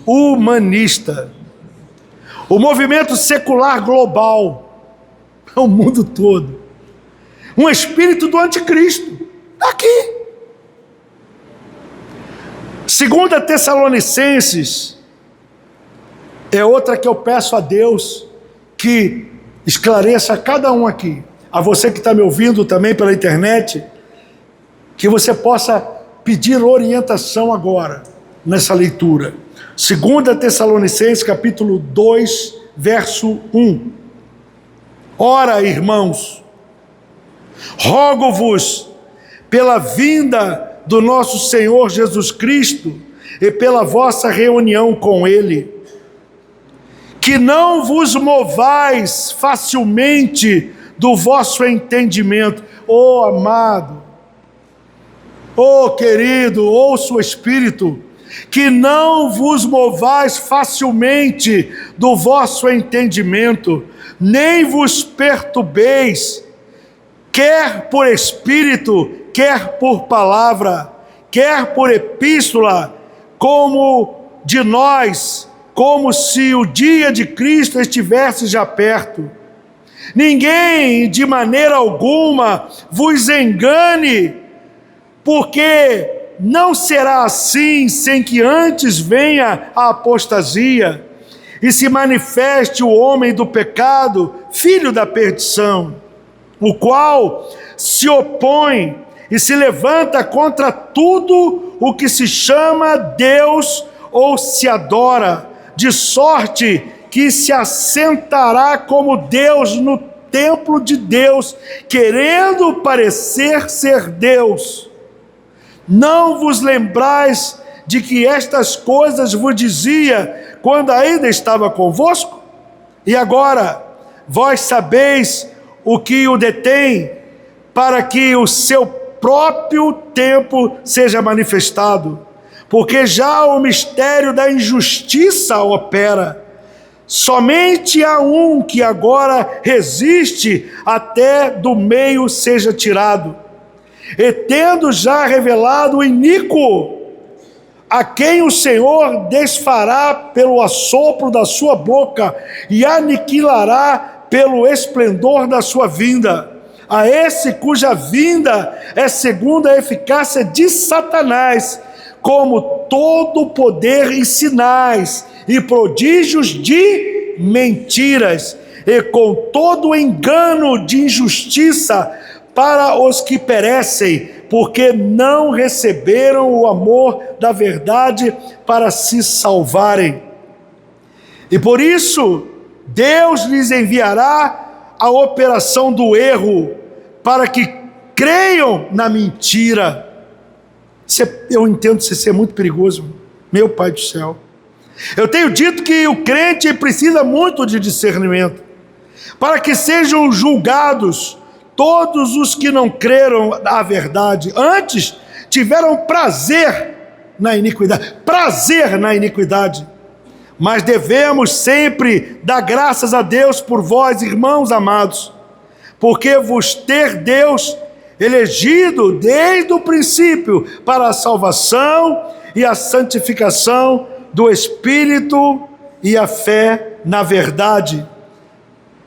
humanista. O movimento secular global, é o mundo todo. Um espírito do anticristo, está aqui. 2 Tessalonicenses é outra que eu peço a Deus que esclareça a cada um aqui, a você que está me ouvindo também pela internet, que você possa pedir orientação agora nessa leitura. 2 Tessalonicenses capítulo 2, verso 1. Ora, irmãos, rogo-vos pela vinda do nosso Senhor Jesus Cristo e pela vossa reunião com Ele, que não vos movais facilmente do vosso entendimento. Oh, amado, oh, querido, ouça o Espírito, que não vos movais facilmente do vosso entendimento, nem vos perturbeis, quer por espírito, quer por palavra, quer por epístola, como de nós, como se o dia de Cristo estivesse já perto. Ninguém de maneira alguma vos engane, porque não será assim sem que antes venha a apostasia e se manifeste o homem do pecado, filho da perdição, o qual se opõe e se levanta contra tudo o que se chama Deus ou se adora, de sorte que se assentará como Deus no templo de Deus, querendo parecer ser Deus. Não vos lembrais de que estas coisas vos dizia quando ainda estava convosco? E agora, vós sabeis o que o detém, para que o seu próprio tempo seja manifestado, porque já o mistério da injustiça opera. Somente há um que agora resiste até do meio seja tirado. E tendo já revelado o iníquo, a quem o Senhor desfará pelo assopro da sua boca e aniquilará pelo esplendor da sua vinda, a esse cuja vinda é segundo a eficácia de Satanás, como todo poder e sinais e prodígios de mentiras, e com todo engano de injustiça para os que perecem, porque não receberam o amor da verdade para se salvarem. E por isso, Deus lhes enviará a operação do erro, para que creiam na mentira. Eu entendo isso ser muito perigoso, meu Pai do céu. Eu tenho dito que o crente precisa muito de discernimento, para que sejam julgados todos os que não creram na verdade, antes tiveram prazer na iniquidade, mas devemos sempre dar graças a Deus por vós, irmãos amados, porque vos ter Deus elegido desde o princípio para a salvação e a santificação do Espírito e a fé na verdade,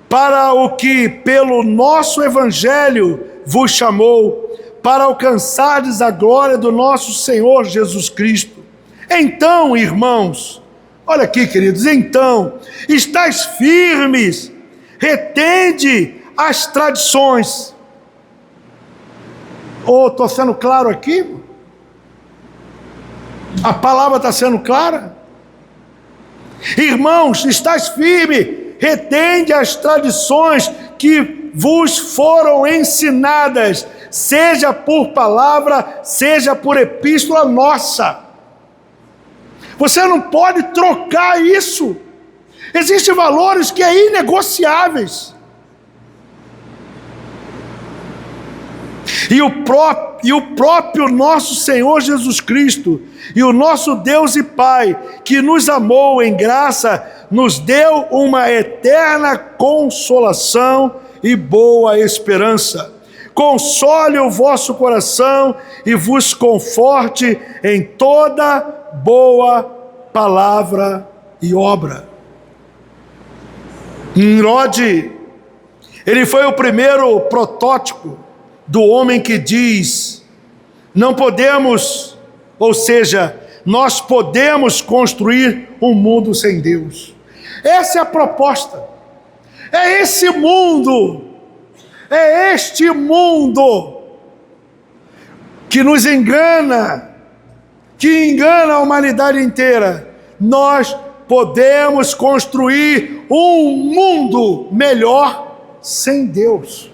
para o que pelo nosso Evangelho vos chamou, para alcançardes a glória do nosso Senhor Jesus Cristo. Então, irmãos, olha aqui, queridos, então, estáis firmes, retende as tradições. Estou sendo claro aqui? A palavra está sendo clara? Irmãos, estáis firmes, retende as tradições que vos foram ensinadas, seja por palavra, seja por epístola nossa. Você não pode trocar isso. Existem valores que é inegociáveis. E o próprio nosso Senhor Jesus Cristo, e o nosso Deus e Pai, que nos amou em graça, nos deu uma eterna consolação e boa esperança. console o vosso coração e vos conforte em toda boa palavra e obra. Nimrod, ele foi o primeiro protótipo do homem que diz: não podemos, ou seja, nós podemos construir um mundo sem Deus. Essa é a proposta. É esse mundo, é este mundo que nos engana, que engana a humanidade inteira. Nós podemos construir um mundo melhor sem Deus.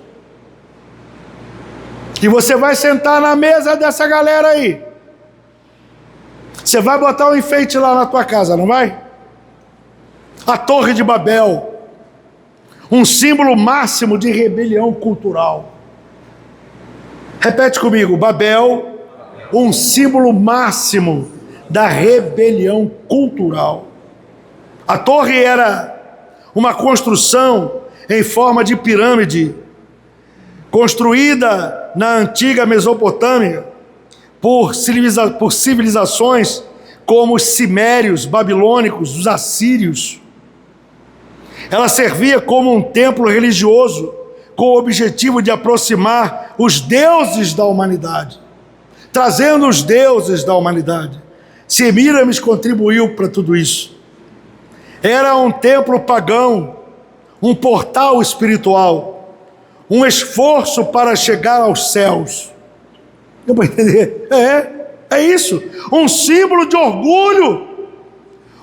E você vai sentar na mesa dessa galera aí. Você vai botar um enfeite lá na tua casa, não vai? A Torre de Babel, um símbolo máximo de rebelião cultural. Repete comigo: Babel, um símbolo máximo da rebelião cultural. A torre era uma construção em forma de pirâmide, construída na antiga Mesopotâmia por civilizações como os cimérios, babilônicos, os assírios. Ela servia como um templo religioso com o objetivo de aproximar os deuses da humanidade, trazendo os deuses da humanidade. Semíramis contribuiu para tudo isso. Era um templo pagão, um portal espiritual, um esforço para chegar aos céus. Deu para entender? É isso. Um símbolo de orgulho,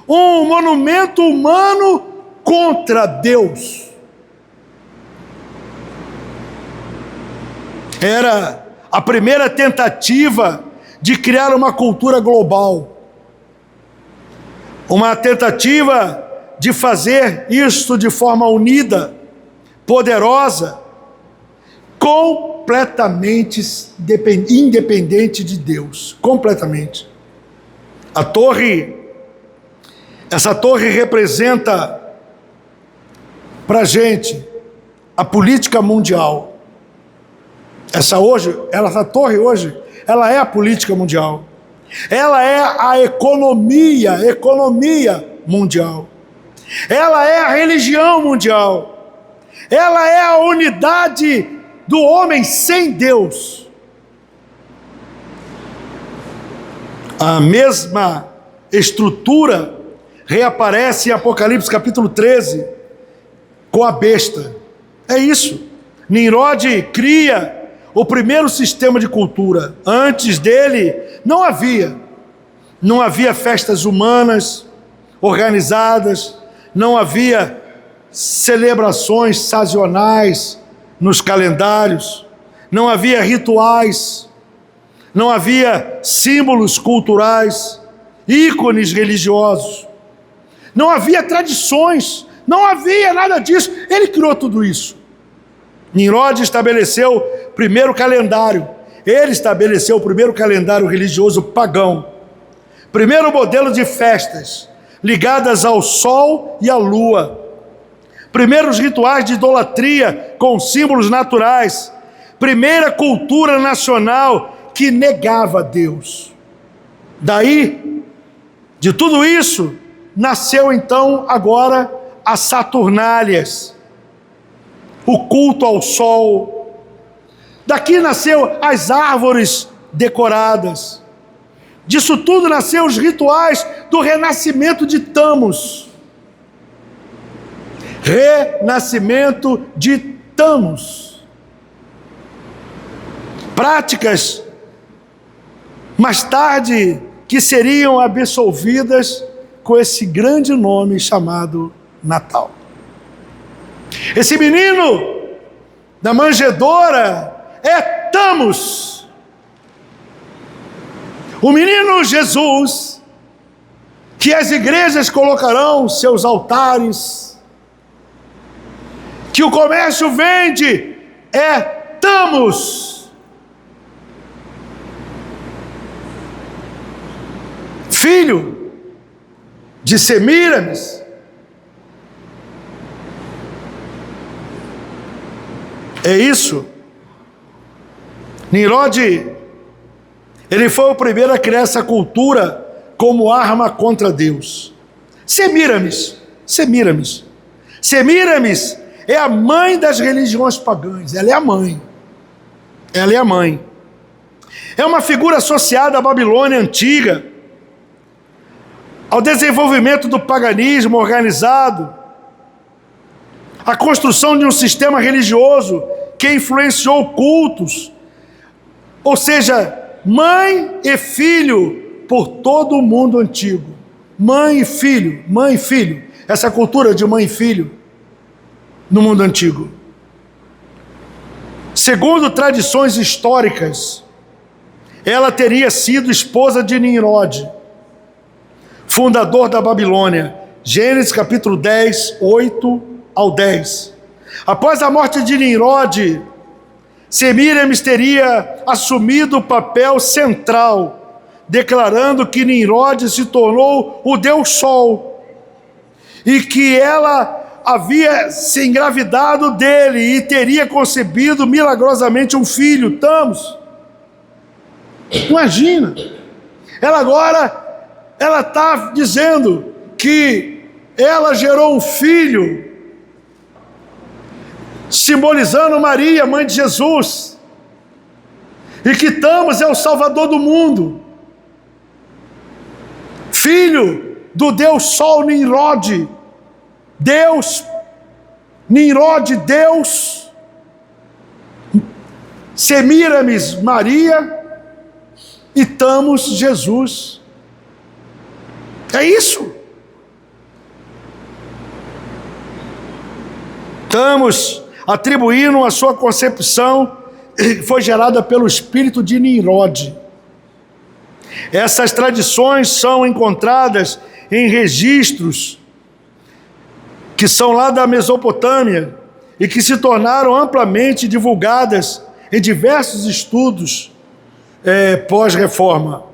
um monumento humano contra Deus. Era a primeira tentativa de criar uma cultura global, uma tentativa de fazer isto de forma unida, poderosa, completamente independente de Deus, completamente. Essa torre representa para a gente a política mundial. Essa torre hoje, ela é a política mundial. Ela é a economia mundial. Ela é a religião mundial. Ela é a unidade do homem sem Deus. A mesma estrutura reaparece em Apocalipse capítulo 13 com a besta. É isso. Nimrod cria o primeiro sistema de cultura. Antes dele não havia festas humanas organizadas, não havia celebrações sazonais nos calendários, não havia rituais, não havia símbolos culturais, ícones religiosos, não havia tradições, não havia nada disso. Ele criou tudo isso. Nimrod estabeleceu o primeiro calendário. Ele estabeleceu o primeiro calendário religioso pagão. Primeiro modelo de festas ligadas ao sol e à lua. Primeiros rituais de idolatria com símbolos naturais. Primeira cultura nacional que negava Deus. Daí, de tudo isso, nasceu então agora as Saturnálias, o culto ao sol. Daqui nasceu as árvores decoradas. Disso tudo nasceu os rituais do renascimento de Thamus. Renascimento de Thamus. Práticas, mais tarde, que seriam absolvidas com esse grande nome chamado Natal. Esse menino da manjedoura é Thamus. O menino Jesus, que as igrejas colocarão seus altares, que o comércio vende, é Thamus. Filho de Semíramis. É isso. Nimrod, ele foi o primeiro a criar essa cultura como arma contra Deus. Semíramis é a mãe das religiões pagãs, ela é a mãe. É uma figura associada à Babilônia antiga, ao desenvolvimento do paganismo organizado, à construção de um sistema religioso que influenciou cultos, ou seja, mãe e filho por todo o mundo antigo. Mãe e filho, essa cultura de mãe e filho no mundo antigo. Segundo tradições históricas, ela teria sido esposa de Nimrod, fundador da Babilônia. Gênesis capítulo 10, 8 ao 10. Após a morte de Nimrod, Semíramis teria assumido o papel central, declarando que Nimrod se tornou o Deus Sol e que ela havia se engravidado dele e teria concebido milagrosamente um filho, Tamos. Imagina, ela está dizendo que ela gerou um filho, simbolizando Maria, mãe de Jesus, e que Tamos é o Salvador do mundo, filho do Deus Sol Nimrod, Deus, Semíramis, Maria, e Tamos, Jesus. É isso. Tamos, atribuindo a sua concepção, foi gerada pelo espírito de Nimrod. Essas tradições são encontradas em registros que são lá da Mesopotâmia e que se tornaram amplamente divulgadas em diversos estudos pós-reforma.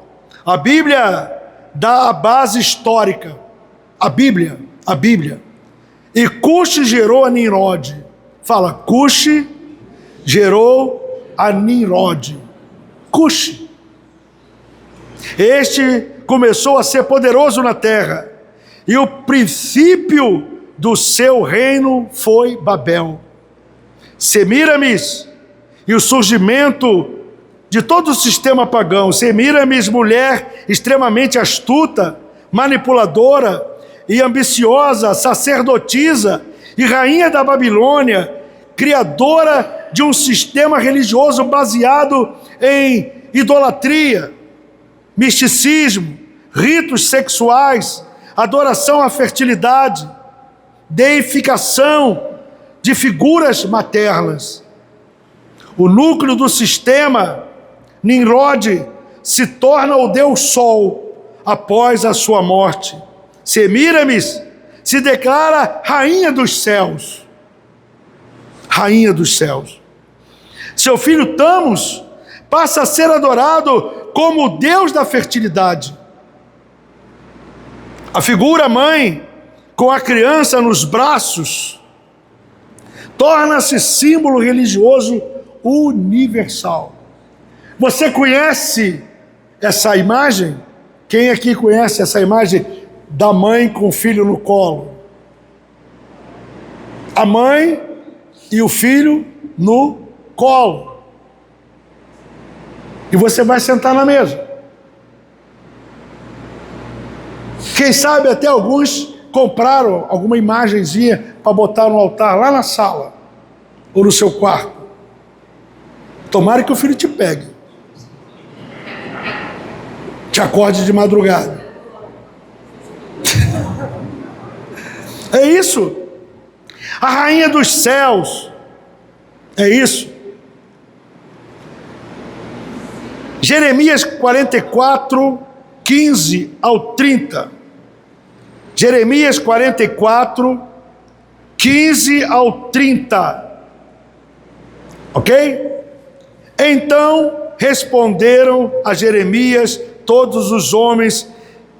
A Bíblia dá a base histórica. A Bíblia. E Cuxi gerou a Nimrod. Fala, Cuxi gerou a Nimrod. Cuxi. Este começou a ser poderoso na terra, e o princípio do seu reino foi Babel. Semíramis e o surgimento de todo o sistema pagão. Semíramis, mulher extremamente astuta, manipuladora e ambiciosa, sacerdotisa e rainha da Babilônia, criadora de um sistema religioso baseado em idolatria, misticismo, ritos sexuais, adoração à fertilidade, deificação de figuras maternas. O núcleo do sistema, Nimrod, se torna o Deus Sol após a sua morte. Semíramis se declara rainha dos céus. Rainha dos céus. Seu filho Tamos passa a ser adorado como o Deus da fertilidade. A figura mãe, com a criança nos braços, torna-se símbolo religioso universal. Você conhece essa imagem? Quem aqui conhece essa imagem da mãe com o filho no colo? A mãe e o filho no colo. E você vai sentar na mesa. Quem sabe até alguns compraram alguma imagenzinha para botar no altar lá na sala ou no seu quarto. Tomara que o filho te pegue, te acorde de madrugada. É isso. A rainha dos céus. É isso. Jeremias 44, 15 ao 30. Jeremias 44, 15 ao 30. Ok? Então responderam a Jeremias todos os homens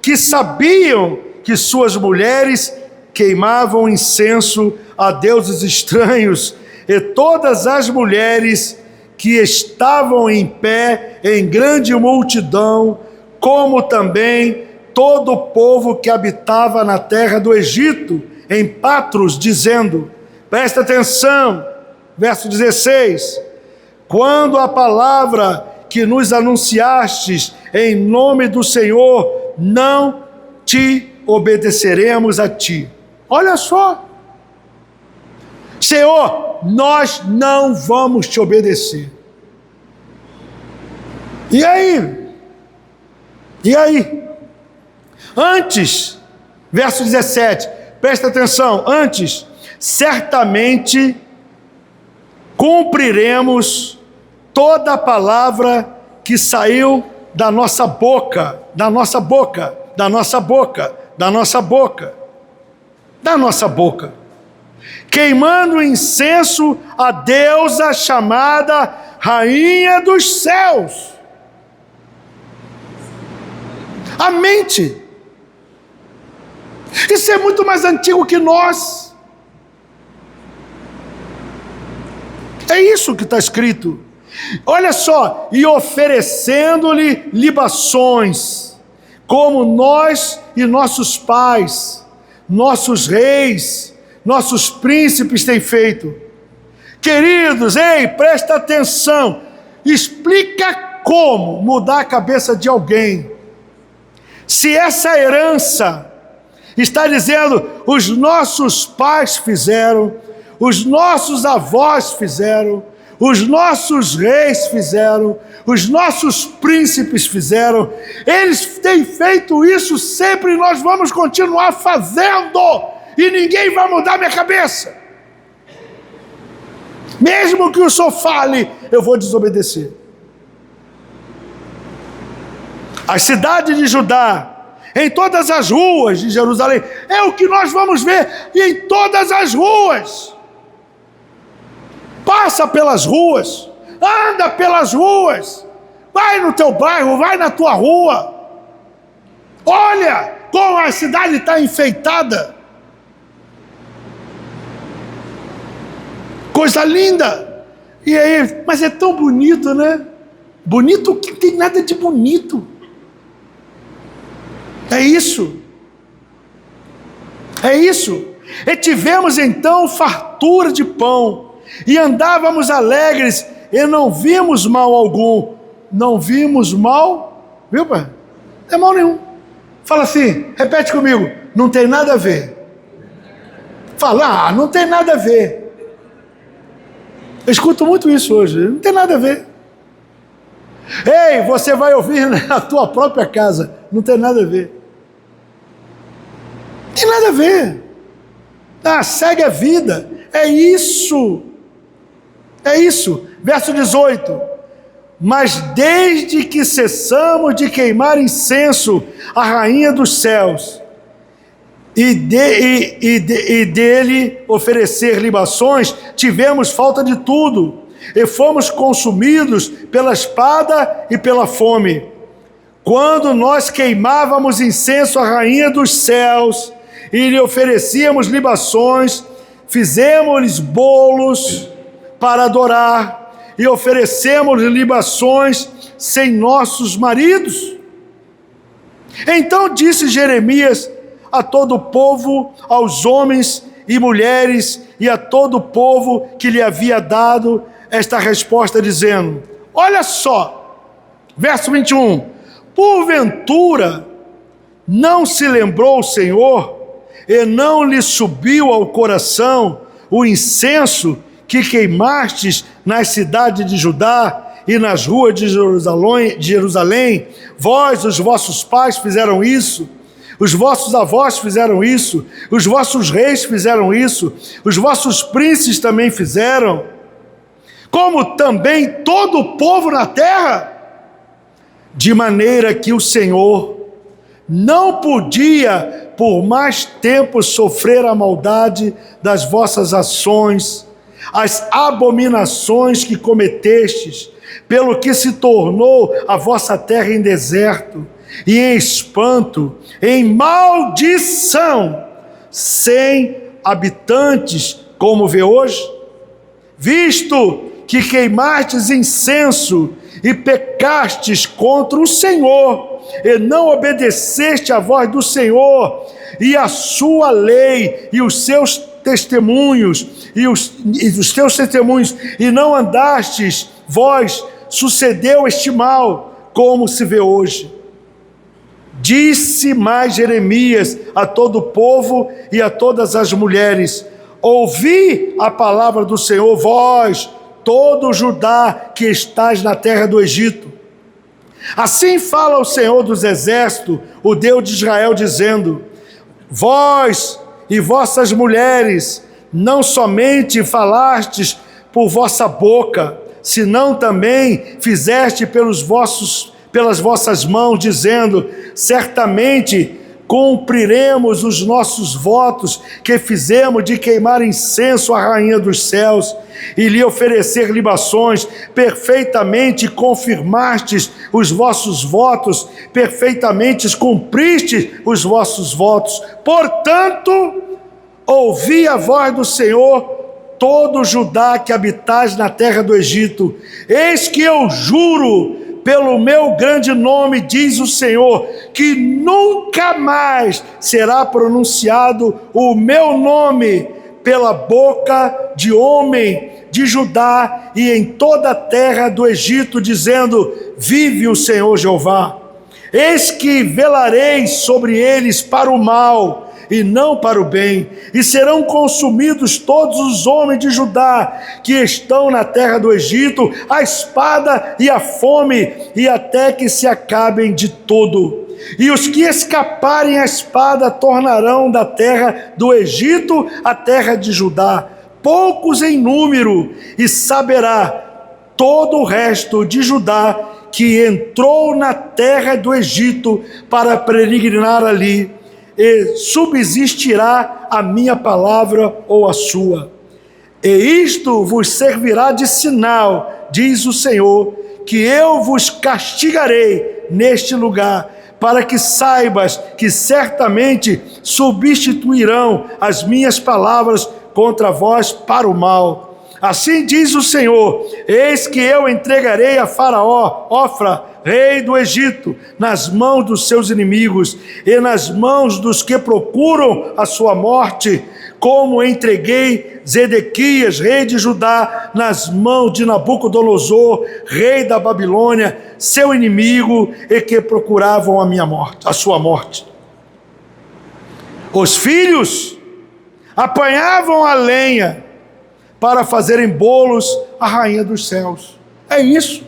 que sabiam que suas mulheres queimavam incenso a deuses estranhos, e todas as mulheres que estavam em pé em grande multidão, como também todo o povo que habitava na terra do Egito, em Patros, dizendo, presta atenção, verso 16, quando a palavra que nos anunciastes em nome do Senhor, não te obedeceremos a ti. Olha só, Senhor, nós não vamos te obedecer. E aí? E aí? Antes, verso 17, presta atenção, antes, certamente cumpriremos toda a palavra que saiu da nossa boca, da nossa boca, da nossa boca, da nossa boca, da nossa boca, queimando incenso à deusa chamada Rainha dos Céus. A mente. Isso é muito mais antigo que nós. É isso que está escrito. Olha só, e oferecendo-lhe libações, como nós e nossos pais, nossos reis, nossos príncipes têm feito. Queridos, ei, presta atenção, explica como mudar a cabeça de alguém. Se essa herança está dizendo, os nossos pais fizeram, os nossos avós fizeram, os nossos reis fizeram, os nossos príncipes fizeram, eles têm feito isso sempre e nós vamos continuar fazendo, e ninguém vai mudar minha cabeça. Mesmo que o Senhor fale, eu vou desobedecer. A cidade de Judá, em todas as ruas de Jerusalém, é o que nós vamos ver em todas as ruas. Passa pelas ruas, anda pelas ruas, vai no teu bairro, vai na tua rua. Olha como a cidade está enfeitada. Coisa linda. E aí, mas é tão bonito, né? Bonito que não tem nada de bonito. É isso. É isso. E tivemos então fartura de pão, e andávamos alegres, e não vimos mal algum. Não vimos mal, viu, pai? Não é mal nenhum. Fala assim, repete comigo, não tem nada a ver. Fala, não tem nada a ver. Eu escuto muito isso hoje, não tem nada a ver. Ei, você vai ouvir na tua própria casa, não tem nada a ver. Não tem nada a ver. Segue a vida. É isso. É isso. Verso 18. Mas desde que cessamos de queimar incenso à Rainha dos Céus e dele oferecer libações, tivemos falta de tudo e fomos consumidos pela espada e pela fome. Quando nós queimávamos incenso à Rainha dos Céus e lhe oferecíamos libações, fizemos-lhes bolos para adorar e oferecemos-lhe libações sem nossos maridos. Então disse Jeremias a todo o povo, aos homens e mulheres e a todo o povo que lhe havia dado esta resposta, dizendo, olha só, verso 21, porventura não se lembrou o Senhor e não lhe subiu ao coração o incenso que queimastes nas cidades de Judá e nas ruas de Jerusalém? Vós, os vossos pais fizeram isso, os vossos avós fizeram isso, os vossos reis fizeram isso, os vossos príncipes também fizeram, como também todo o povo na terra, de maneira que o Senhor não podia por mais tempo sofrer a maldade das vossas ações, as abominações que cometestes, pelo que se tornou a vossa terra em deserto, e em espanto, em maldição, sem habitantes, como vê hoje, visto que queimastes incenso e pecastes contra o Senhor, e não obedeceste à voz do Senhor, e a sua lei, e os seus testemunhos, e os teus testemunhos, e não andastes vós, sucedeu este mal, como se vê hoje. Disse mais Jeremias a todo o povo e a todas as mulheres: ouvi a palavra do Senhor, vós, todo Judá que estais na terra do Egito. Assim fala o Senhor dos exércitos, o Deus de Israel, dizendo: vós e vossas mulheres não somente falastes por vossa boca, senão também fizeste pelas vossas mãos, dizendo: certamente cumpriremos os nossos votos que fizemos de queimar incenso à rainha dos céus e lhe oferecer libações. Perfeitamente confirmastes os vossos votos, perfeitamente cumpriste os vossos votos. Portanto, ouvi a voz do Senhor, todo Judá que habitais na terra do Egito. Eis que eu juro pelo meu grande nome, diz o Senhor, que nunca mais será pronunciado o meu nome pela boca de homem de Judá e em toda a terra do Egito, dizendo: vive o Senhor Jeová. Eis que velarei sobre eles para o mal e não para o bem, e serão consumidos todos os homens de Judá que estão na terra do Egito, a espada e a fome, e até que se acabem de todo. E os que escaparem à espada tornarão da terra do Egito a terra de Judá, poucos em número, e saberá todo o resto de Judá que entrou na terra do Egito para peregrinar ali, e subsistirá a minha palavra ou a sua. E isto vos servirá de sinal, diz o Senhor, que eu vos castigarei neste lugar, para que saibas que certamente substituirão as minhas palavras contra vós para o mal. Assim diz o Senhor: eis que eu entregarei a Faraó, Ofra, rei do Egito, nas mãos dos seus inimigos e nas mãos dos que procuram a sua morte, como entreguei Zedequias, rei de Judá, nas mãos de Nabucodonosor, rei da Babilônia, seu inimigo, e que procuravam a sua morte. Os filhos apanhavam a lenha para fazerem bolos à rainha dos céus. É isso.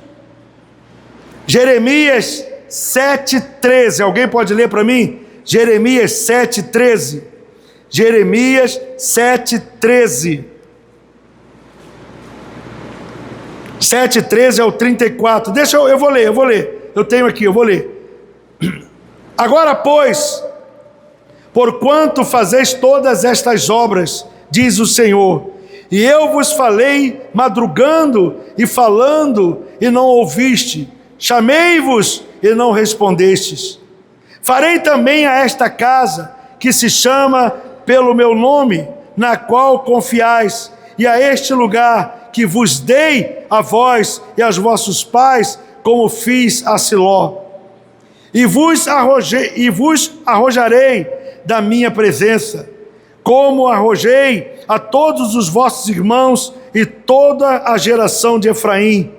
Jeremias 7,13. Alguém pode ler para mim? Jeremias 7,13. Jeremias 7,13. 7,13 é o 34. Eu vou ler. Eu tenho aqui, eu vou ler. Agora, pois, porquanto fazeis todas estas obras, diz o Senhor, e eu vos falei madrugando e falando, e não ouviste. Chamei-vos e não respondestes. Farei também a esta casa, que se chama pelo meu nome, na qual confiais, e a este lugar que vos dei a vós e aos vossos pais, como fiz a Siló. E vos arrojarei da minha presença, como arrojei a todos os vossos irmãos e toda a geração de Efraim.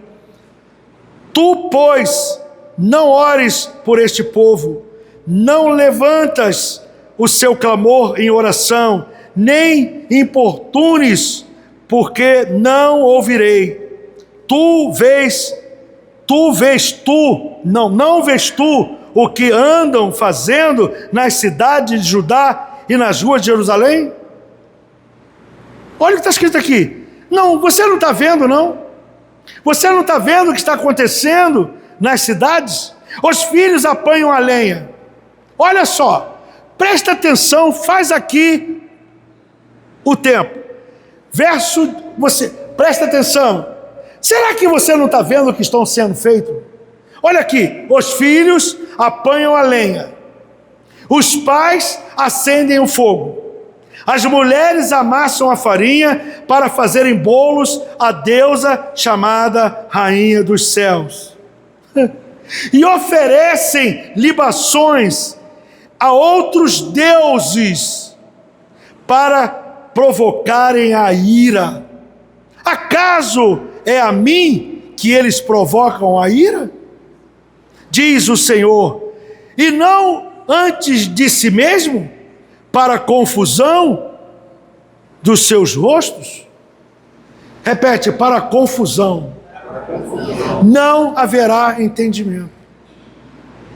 Tu, pois, não ores por este povo, não levantas o seu clamor em oração, nem importunes, porque não ouvirei. Não vês tu o que andam fazendo nas cidades de Judá e nas ruas de Jerusalém? Olha o que está escrito aqui. Não, você não está vendo, não? Você não está vendo o que está acontecendo nas cidades? Os filhos apanham a lenha. Olha só, presta atenção, faz aqui o tempo. Presta atenção. Será que você não está vendo o que estão sendo feito? Olha aqui, os filhos apanham a lenha. Os pais acendem o fogo. As mulheres amassam a farinha para fazerem bolos à deusa chamada Rainha dos Céus. E oferecem libações a outros deuses para provocarem a ira. Acaso é a mim que eles provocam a ira? Diz o Senhor, e não antes de si mesmo, para a confusão dos seus rostos? Repete, para a confusão. Não haverá entendimento.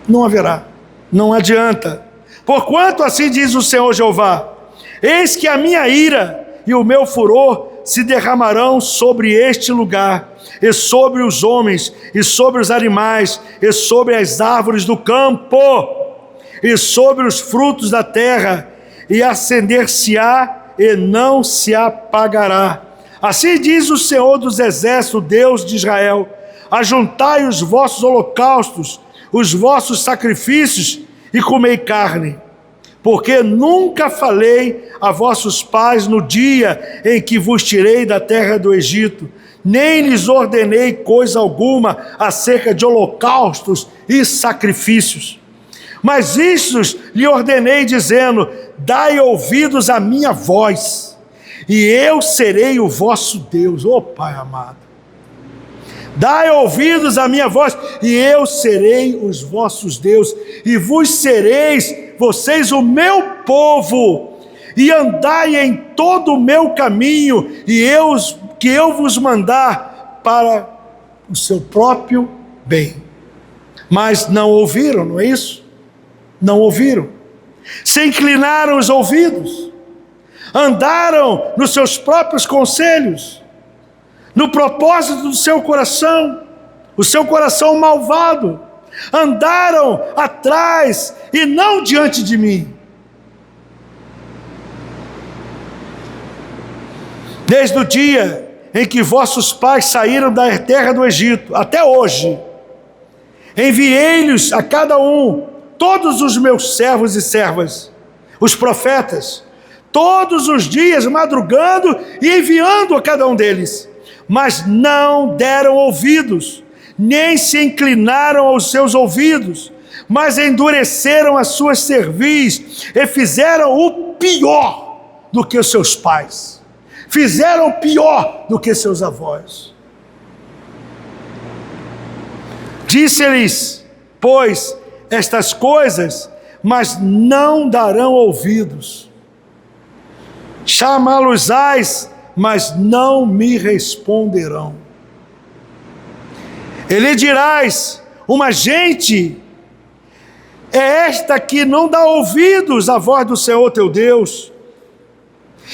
Não haverá. Não adianta. Porquanto assim diz o Senhor Jeová, eis que a minha ira e o meu furor se derramarão sobre este lugar, e sobre os homens, e sobre os animais, e sobre as árvores do campo, e sobre os frutos da terra, e acender-se-á e não se apagará. Assim diz o Senhor dos Exércitos, Deus de Israel, ajuntai os vossos holocaustos, os vossos sacrifícios, e comei carne. Porque nunca falei a vossos pais no dia em que vos tirei da terra do Egito, nem lhes ordenei coisa alguma acerca de holocaustos e sacrifícios. Mas isto lhe ordenei, dizendo, dai ouvidos à minha voz, e eu serei o vosso Deus. Ó Pai amado, dai ouvidos à minha voz, e eu serei os vossos deuses, e vos sereis vocês o meu povo, e andai em todo o meu caminho, que eu vos mandar para o seu próprio bem. Mas não ouviram, não é isso? Não ouviram. Se inclinaram os ouvidos, andaram nos seus próprios conselhos, no propósito do seu coração, o seu coração malvado, andaram atrás e não diante de mim. Desde o dia em que vossos pais saíram da terra do Egito, até hoje, enviei-lhes a cada um todos os meus servos e servas, os profetas, todos os dias madrugando e enviando a cada um deles, mas não deram ouvidos, nem se inclinaram aos seus ouvidos, mas endureceram as suas cerviz e fizeram o pior do que os seus pais, fizeram pior do que seus avós. Disse-lhes, pois, estas coisas, mas não darão ouvidos. Chamá-los-ás, mas não me responderão. E lhe dirás, uma gente é esta que não dá ouvidos à voz do Senhor teu Deus,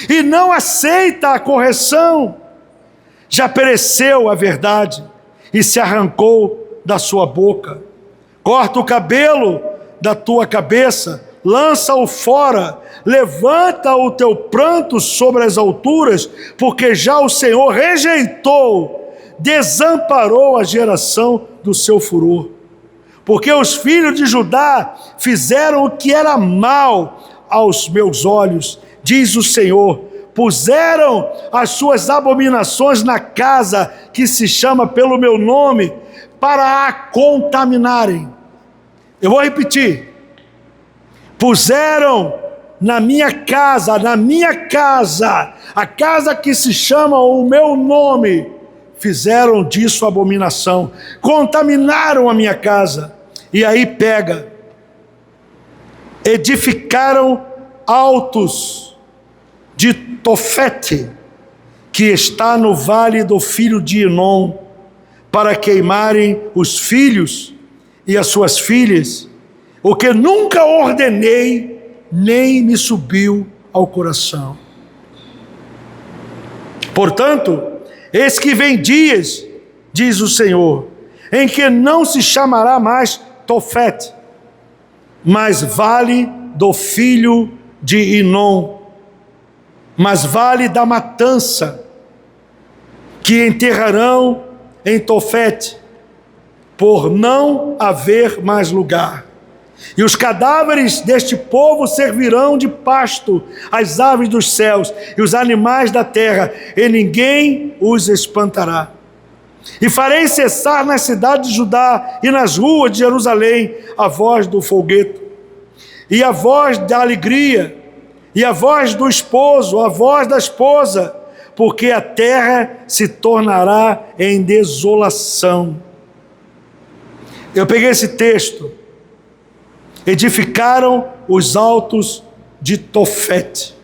e não aceita a correção. Já pereceu a verdade, e se arrancou da sua boca. Corta o cabelo da tua cabeça, lança-o fora, levanta o teu pranto sobre as alturas, porque já o Senhor rejeitou, desamparou a geração do seu furor. Porque os filhos de Judá fizeram o que era mal aos meus olhos, diz o Senhor, puseram as suas abominações na casa que se chama pelo meu nome, para a contaminarem. Eu vou repetir. Puseram na minha casa, a casa que se chama o meu nome, fizeram disso abominação, contaminaram a minha casa. E aí pega, edificaram altos de Tofete, que está no vale do filho de Inom, para queimarem os filhos e as suas filhas, o que nunca ordenei, nem me subiu ao coração. Portanto, eis que vem dias, diz o Senhor, em que não se chamará mais Tofete, mas vale do filho de Inom, mas vale da matança, que enterrarão em Tofete, por não haver mais lugar. E os cadáveres deste povo servirão de pasto às aves dos céus e os animais da terra, e ninguém os espantará. E farei cessar nas cidades de Judá e nas ruas de Jerusalém a voz do folgueto, e a voz da alegria, e a voz do esposo, a voz da esposa, porque a terra se tornará em desolação. Eu peguei esse texto. Edificaram os altos de Tofete.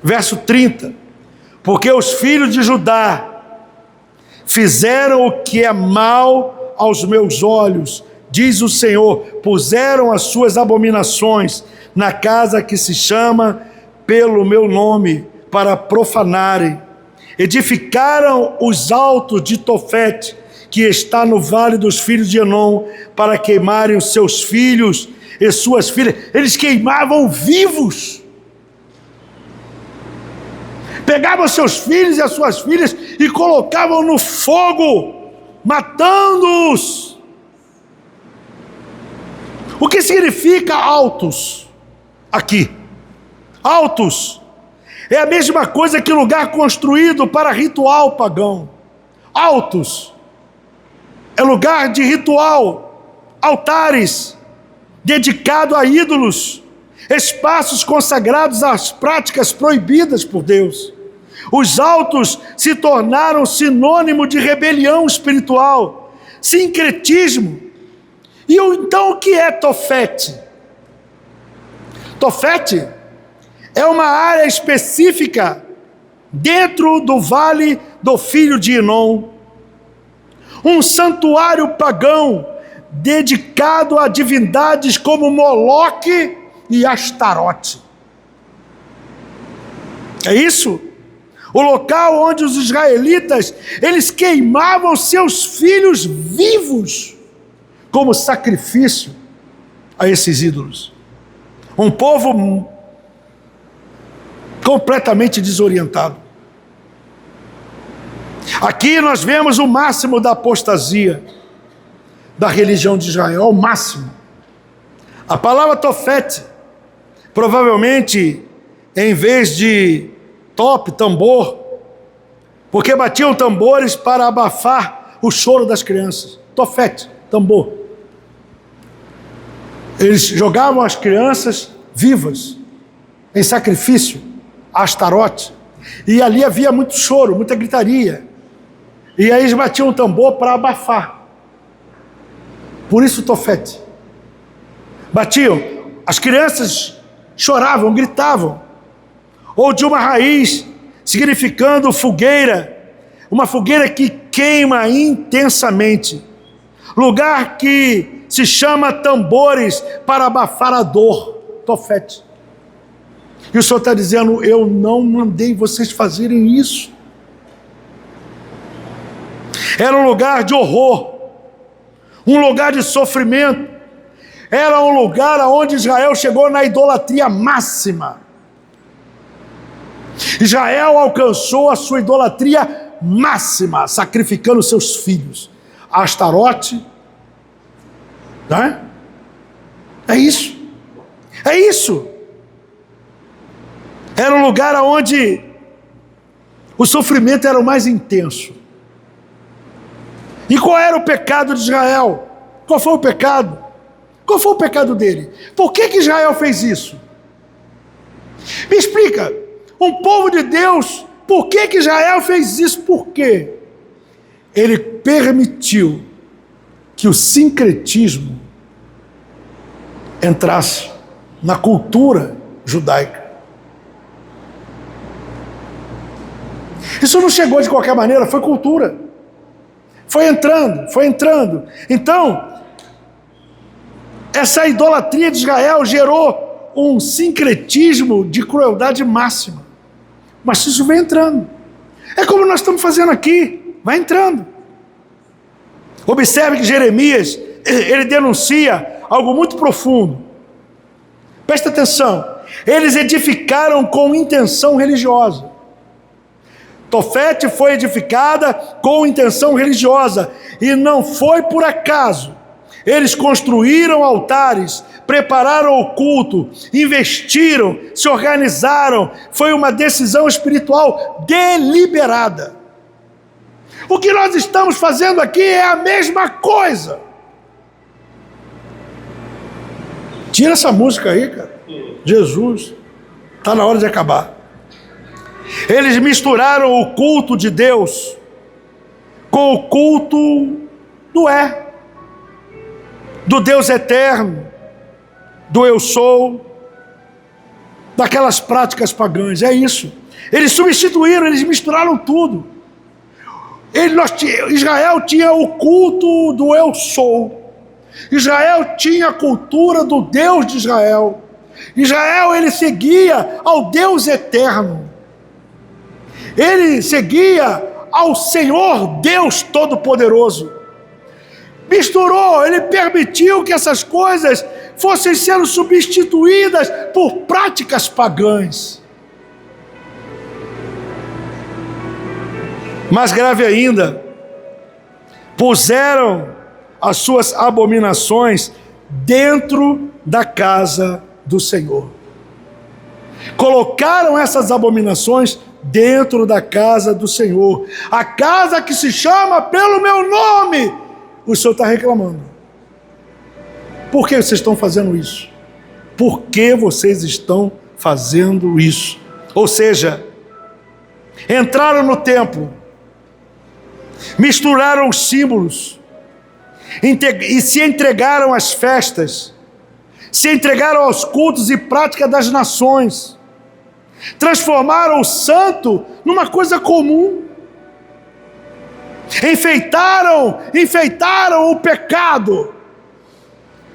Verso 30. Porque os filhos de Judá fizeram o que é mal aos meus olhos, diz o Senhor, puseram as suas abominações na casa que se chama pelo meu nome, para profanarem. Edificaram os altos de Tofete, que está no vale dos filhos de Enom, para queimarem os seus filhos e suas filhas. Eles queimavam vivos. Pegavam seus filhos e as suas filhas e colocavam no fogo, matando-os. O que significa altos aqui? Altos é a mesma coisa que lugar construído para ritual pagão. Altos é lugar de ritual, altares dedicado a ídolos, espaços consagrados às práticas proibidas por Deus. Os altos se tornaram sinônimo de rebelião espiritual, sincretismo. E então o que é Tofete? Tofete é uma área específica dentro do vale do filho de Enom, um santuário pagão dedicado a divindades como Moloque e Astarote. É isso? O local onde os israelitas, eles queimavam seus filhos vivos como sacrifício a esses ídolos. Um povo completamente desorientado. Aqui nós vemos o máximo da apostasia da religião de Israel, o máximo. A palavra Tofete, provavelmente, em vez de tambor, porque batiam tambores para abafar o choro das crianças. Tofete, tambor. Eles jogavam as crianças vivas em sacrifício a Astarote, e ali havia muito choro, muita gritaria, e aí eles batiam o tambor para abafar. Por isso Tofete. Batiam, as crianças choravam, gritavam, ou de uma raiz, significando fogueira, uma fogueira que queima intensamente, lugar que se chama tambores para abafar a dor. Tofete. E o Senhor está dizendo, eu não mandei vocês fazerem isso. Era um lugar de horror, um lugar de sofrimento, era um lugar onde Israel chegou na idolatria máxima. Israel alcançou a sua idolatria máxima, sacrificando seus filhos a Astarote, né? É isso, é isso. Era um lugar onde o sofrimento era o mais intenso. E qual era o pecado de Israel? Qual foi o pecado? Qual foi o pecado dele? Por que Israel fez isso? Me explica, um povo de Deus, por que Israel fez isso? Por quê? Ele permitiu que o sincretismo entrasse na cultura judaica. Isso não chegou de qualquer maneira, foi cultura. Foi entrando, foi entrando. Então, essa idolatria de Israel gerou um sincretismo de crueldade máxima. Mas isso vem entrando. É como nós estamos fazendo aqui, vai entrando. Observe que Jeremias, ele denuncia algo muito profundo. Presta atenção. Eles edificaram com intenção religiosa. Tofete foi edificada com intenção religiosa, e não foi por acaso. Eles construíram altares, prepararam o culto, investiram, se organizaram. Foi uma decisão espiritual deliberada. O que nós estamos fazendo aqui é a mesma coisa. Tira essa música aí, cara. Jesus, está na hora de acabar. Eles misturaram o culto de Deus com o culto do Deus eterno, do eu sou, daquelas práticas pagãs. É isso. Eles substituíram, eles misturaram tudo. Israel tinha o culto do eu sou. Israel tinha a cultura do Deus de Israel. Israel, ele seguia ao Deus eterno. Ele seguia ao Senhor Deus Todo-Poderoso. Misturou, ele permitiu que essas coisas fossem sendo substituídas por práticas pagãs. Mais grave ainda, puseram as suas abominações dentro da casa do Senhor. Colocaram essas abominações dentro da casa do Senhor. A casa que se chama pelo meu nome. O Senhor está reclamando. Por que vocês estão fazendo isso? Por que vocês estão fazendo isso? Ou seja, entraram no templo, misturaram os símbolos, e se entregaram às festas, se entregaram aos cultos e práticas das nações, transformaram o santo numa coisa comum, enfeitaram o pecado,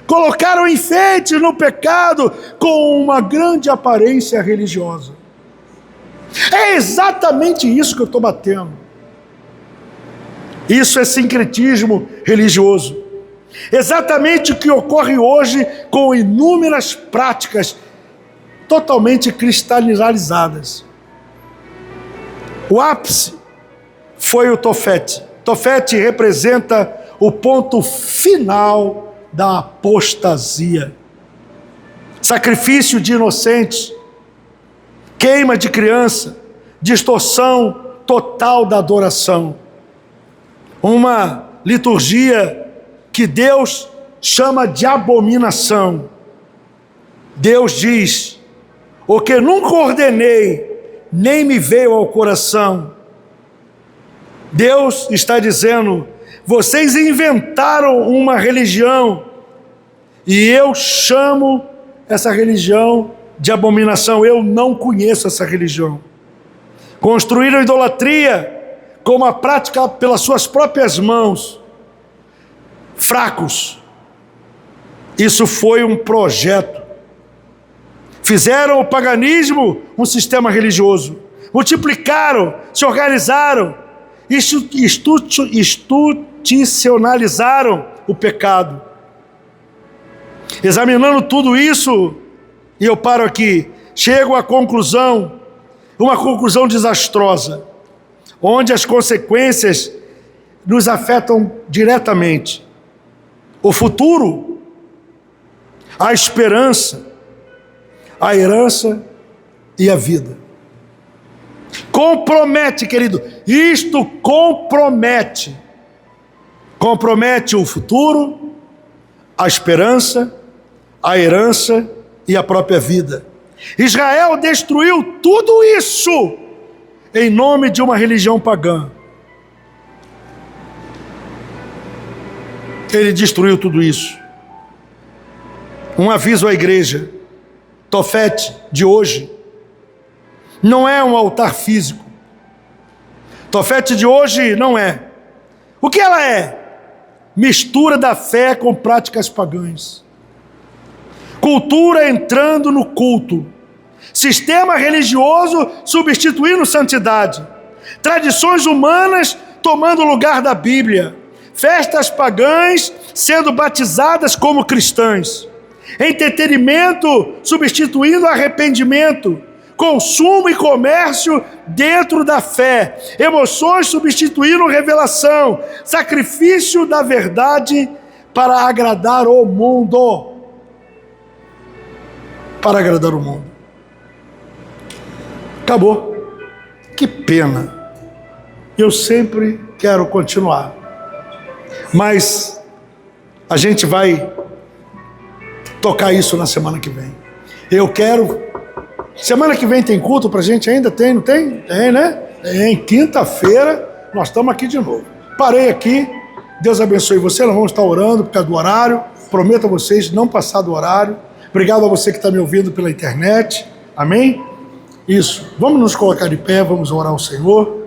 colocaram enfeites no pecado com uma grande aparência religiosa. É exatamente isso que eu estou batendo. Isso é sincretismo religioso. Exatamente o que ocorre hoje com inúmeras práticas totalmente cristalizadas. O ápice foi o Tofete. Tofete representa o ponto final da apostasia. Sacrifício de inocentes, queima de criança, distorção total da adoração. Uma liturgia que Deus chama de abominação. Deus diz: o que nunca ordenei, nem me veio ao coração. Deus está dizendo: vocês inventaram uma religião, e eu chamo essa religião de abominação. Eu não conheço essa religião. Construíram idolatria com uma prática pelas suas próprias mãos. Fracos. Isso foi um projeto. Fizeram o paganismo um sistema religioso. Multiplicaram, se organizaram, institucionalizaram o pecado. Examinando tudo isso, e eu paro aqui, chego à conclusão, uma conclusão desastrosa, onde as consequências nos afetam diretamente. O futuro, a esperança, a herança e a vida. Compromete, querido, isto compromete. Compromete o futuro, a esperança, a herança e a própria vida. Israel destruiu tudo isso em nome de uma religião pagã. Ele destruiu tudo isso. Um aviso à igreja: Tofete de hoje não é um altar físico. Tofete de hoje não é. O que ela é? Mistura da fé com práticas pagãs. Cultura entrando no culto. Sistema religioso substituindo santidade. Tradições humanas tomando o lugar da Bíblia. Festas pagãs sendo batizadas como cristãs. Entretenimento substituindo arrependimento. Consumo e comércio dentro da fé. Emoções substituindo revelação. Sacrifício da verdade para agradar o mundo. Para agradar o mundo. Acabou. Que pena. Eu sempre quero continuar. Mas a gente vai tocar isso na semana que vem. Eu quero... Semana que vem tem culto pra gente ainda? Tem, não tem? Tem, né? Tem. Quinta-feira nós estamos aqui de novo. Parei aqui. Deus abençoe você. Nós vamos estar orando por causa do horário. Prometo a vocês não passar do horário. Obrigado a você que está me ouvindo pela internet. Amém? Isso. Vamos nos colocar de pé, vamos orar ao Senhor.